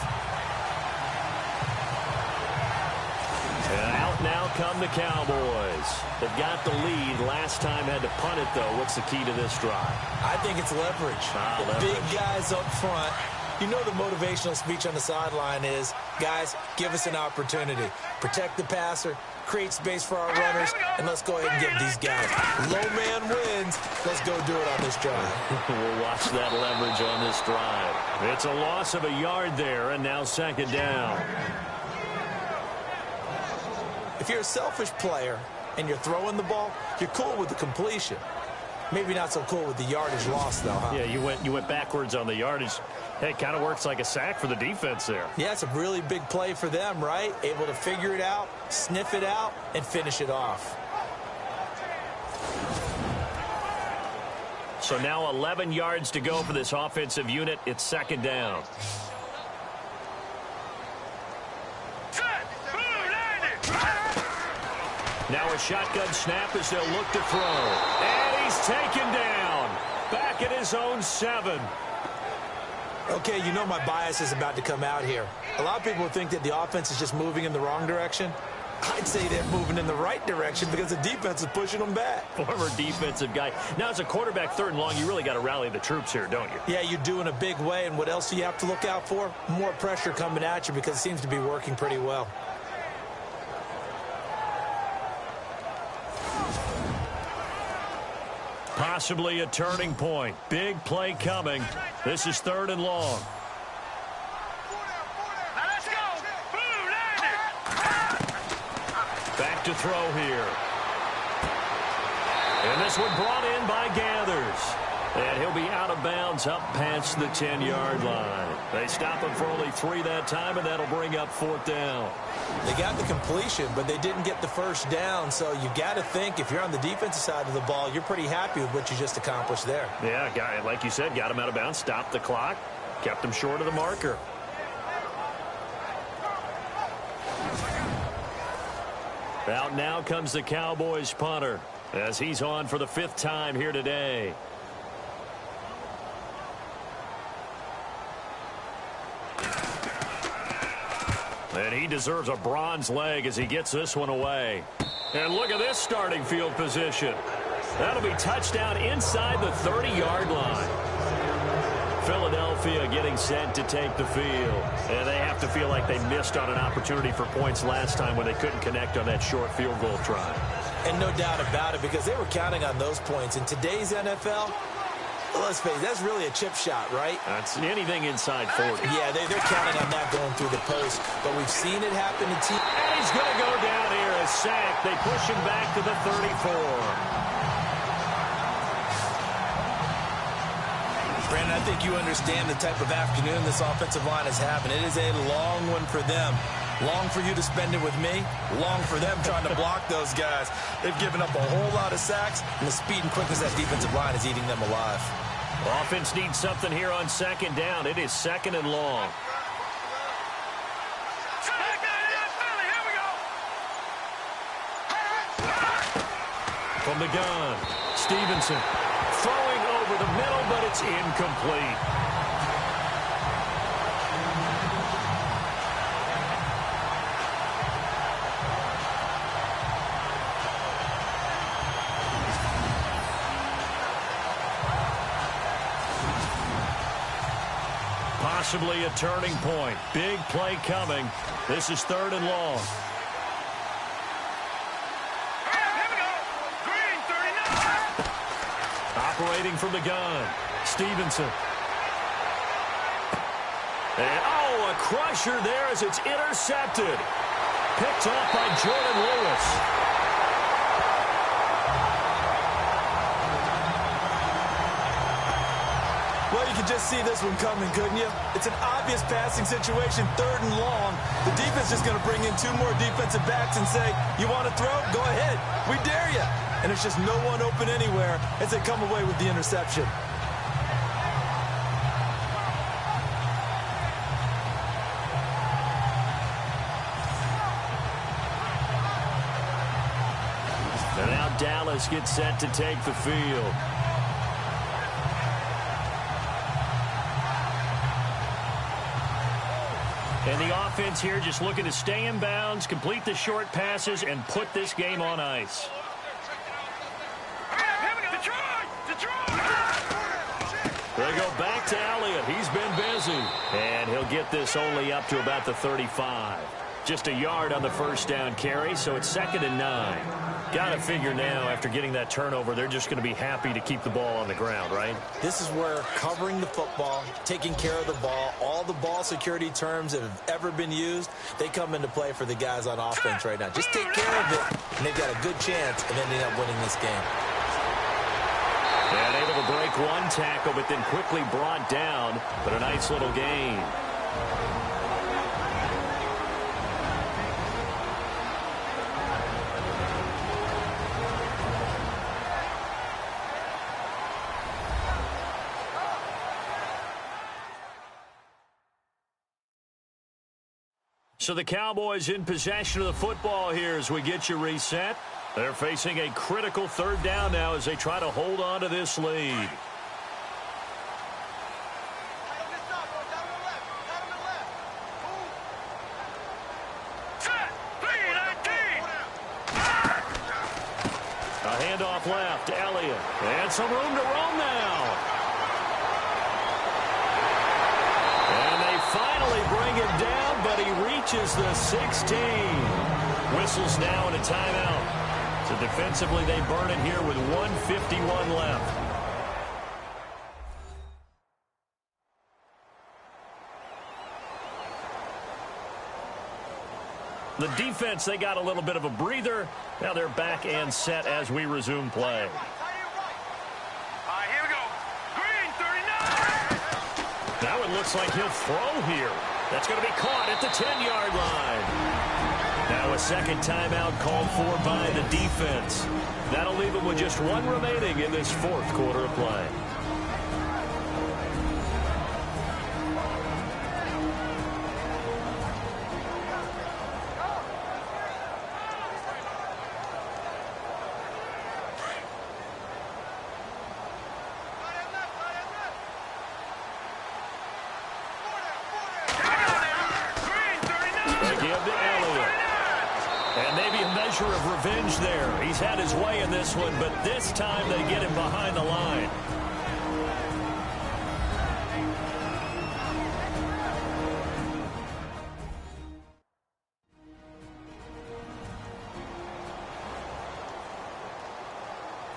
And out now come the Cowboys. They've got the lead. Last time had to punt it, though. What's the key to this drive? I think it's leverage. The big guys up front. You know the motivational speech on the sideline is, guys, give us an opportunity. Protect the passer, create space for our runners, and let's go ahead and get these guys. Low man wins. Let's go do it on this drive. We'll watch that leverage on this drive. It's a loss of a yard there, and now 2nd down. If you're a selfish player and you're throwing the ball, you're cool with the completion. Maybe not so cool with the yardage loss, though, huh? Yeah, you went backwards on the yardage. Hey, it kind of works like a sack for the defense there. Yeah, it's a really big play for them, right? Able to figure it out, sniff it out, and finish it off. So now 11 yards to go for this offensive unit. It's second down. Now a shotgun snap as they'll look to throw. And he's taken down. Back at his own 7. Okay, you know my bias is about to come out here. A lot of people think that the offense is just moving in the wrong direction. I'd say they're moving in the right direction because the defense is pushing them back. Former defensive guy. Now, as a quarterback, 3rd and long, you really got to rally the troops here, don't you? Yeah, you're doing a big way, and what else do you have to look out for? More pressure coming at you because it seems to be working pretty well. Possibly a turning point. Big play coming. This is 3rd and long. Back to throw here. And this one brought in by Gathers. And he'll be out of bounds up past the 10-yard line. They stop him for only 3 that time, and that'll bring up 4th down. They got the completion, but they didn't get the 1st down. So you got to think if you're on the defensive side of the ball, you're pretty happy with what you just accomplished there. Yeah, guy, like you said, got him out of bounds, stopped the clock, kept him short of the marker. Out now comes the Cowboys punter as he's on for the 5th time here today. And he deserves a bronze leg as he gets this one away. And look at this starting field position. That'll be touchdown inside the 30-yard line. Philadelphia getting set to take the field. And they have to feel like they missed on an opportunity for points last time when they couldn't connect on that short field goal try. And no doubt about it, because they were counting on those points. In today's NFL, let's face it, that's really a chip shot, right? That's anything inside 40. Yeah, they're counting on that going through the post. But we've seen it happen to teams. And he's going to go down here as sacked. They push him back to the 34. Brandon, I think you understand the type of afternoon this offensive line is having. It is a long one for them. Long for you to spend it with me. Long for them trying to block those guys. They've given up a whole lot of sacks, and the speed and quickness of that defensive line is eating them alive. Offense needs something here on 2nd down. It is 2nd and long. From the gun, Stevenson throwing over the middle, but it's incomplete. Possibly a turning point. Big play coming. This is 3rd and long. Operating from the gun, Stevenson. And, oh, a crusher there as it's intercepted. Picked off by Jordan Lewis. Well, you can just see this one coming, couldn't you? It's an obvious passing situation, 3rd and long. The defense is going to bring in 2 more defensive backs and say, you want to throw? Go ahead. We dare you. And it's just no one open anywhere as they come away with the interception. And now Dallas gets set to take the field. And the offense here just looking to stay in bounds, complete the short passes, and put this game on ice. They go back to Elliott. He's been busy. And he'll get this only up to about the 35. Just a yard on the first down carry, so it's 2nd and 9. Got to figure now, after getting that turnover, they're just going to be happy to keep the ball on the ground, right? This is where covering the football, taking care of the ball, all the ball security terms that have ever been used, they come into play for the guys on offense right now. Just take care of it, and they've got a good chance of ending up winning this game. And able to break one tackle, but then quickly brought down, but a nice little gain. So the Cowboys in possession of the football here as we get you reset. They're facing a critical 3rd down now as they try to hold on to this lead. A handoff left, Elliott. And some room to roam now. And they finally bring him down, but he reaches the 16. Whistles now and a timeout. So defensively, they burn it here with 1:51 left. The defense, they got a little bit of a breather. Now they're back and set as we resume play. Here we go. Green, 39. Now it looks like he'll throw here. That's going to be caught at the 10-yard line. Now a second timeout called for by the defense. That'll leave them with just one remaining in this 4th quarter of play. Of revenge there. He's had his way in this one, but this time they get him behind the line.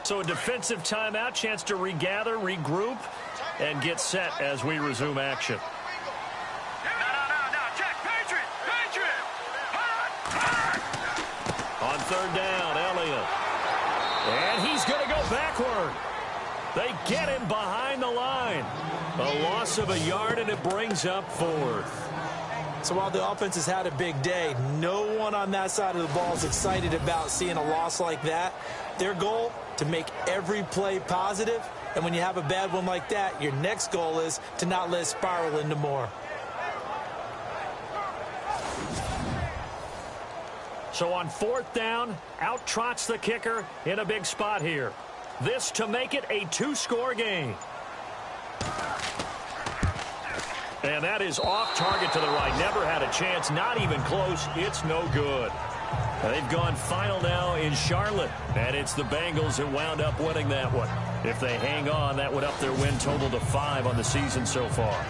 So a defensive timeout, chance to regather, regroup, and get set as we resume action. On 3rd down, Elliott. And he's going to go backward. They get him behind the line. A loss of a yard, and it brings up 4th. So while the offense has had a big day, no one on that side of the ball is excited about seeing a loss like that. Their goal, to make every play positive. And when you have a bad one like that, your next goal is to not let it spiral into more. So on 4th down, out trots the kicker in a big spot here. This to make it a 2-score game. And that is off target to the right. Never had a chance, not even close. It's no good. They've gone final now in Charlotte, and it's the Bengals that wound up winning that one. If they hang on, that would up their win total to 5 on the season so far.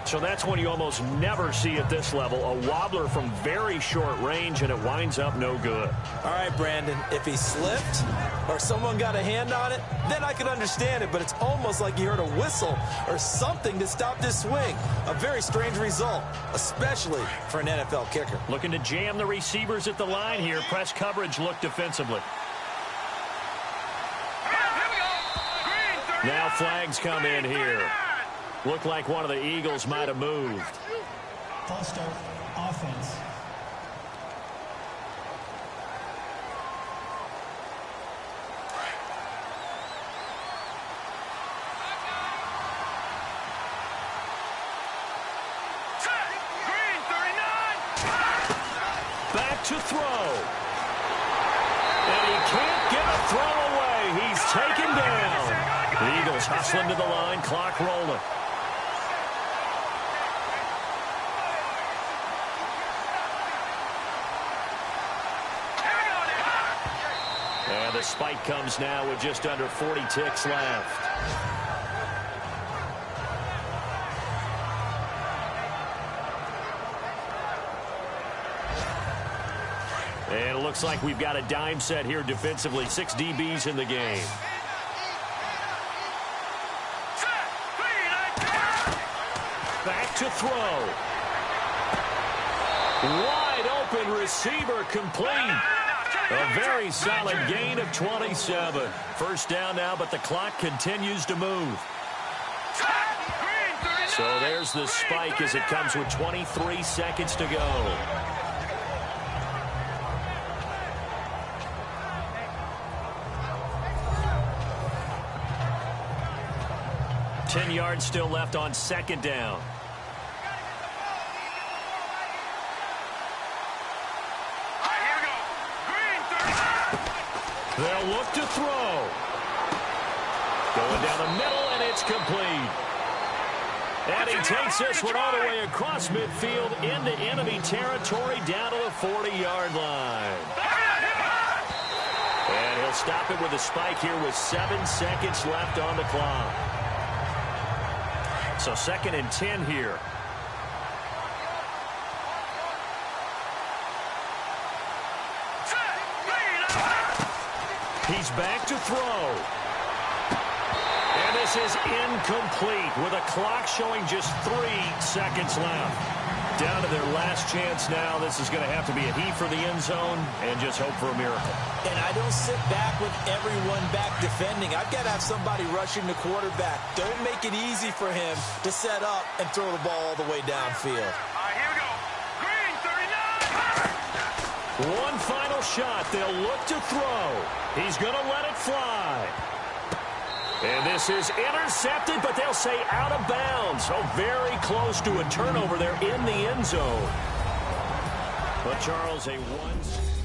So that's when you almost never see at this level a wobbler from very short range, and it winds up no good. All right, Brandon, if he slipped or someone got a hand on it, then I could understand it, but it's almost like you heard a whistle or something to stop this swing. A very strange result, especially for an NFL kicker. Looking to jam the receivers at the line here. Press coverage look defensively. Now flags come in here. Looked like one of the Eagles might have moved. False start, offense. Green, 39. Back to throw. And he can't get a throw away. He's taken down. The Eagles hustling to the line, clock rolling. And the spike comes now with just under 40 ticks left. And it looks like we've got a dime set here defensively. 6 DBs in the game. Back to throw. Wide open receiver complete. A very solid gain of 27. First down now, but the clock continues to move. So there's the spike as it comes with 23 seconds to go. Ten yards still left on second down. They'll look to throw. Going down the middle, and it's complete. And he takes this one all the way across midfield into enemy territory down to the 40-yard line. And he'll stop it with a spike here with 7 seconds left on the clock. So 2nd and 10 here. He's back to throw. And this is incomplete with a clock showing just 3 seconds left. Down to their last chance now. This is going to have to be a heave for the end zone and just hope for a miracle. And I don't sit back with everyone back defending. I've got to have somebody rushing the quarterback. Don't make it easy for him to set up and throw the ball all the way downfield. Here we go. Green, 39. One final shot. They'll look to throw. He's going to let it fly. And this is intercepted, but they'll say out of bounds. So very close to a turnover there in the end zone. But Charles, a one...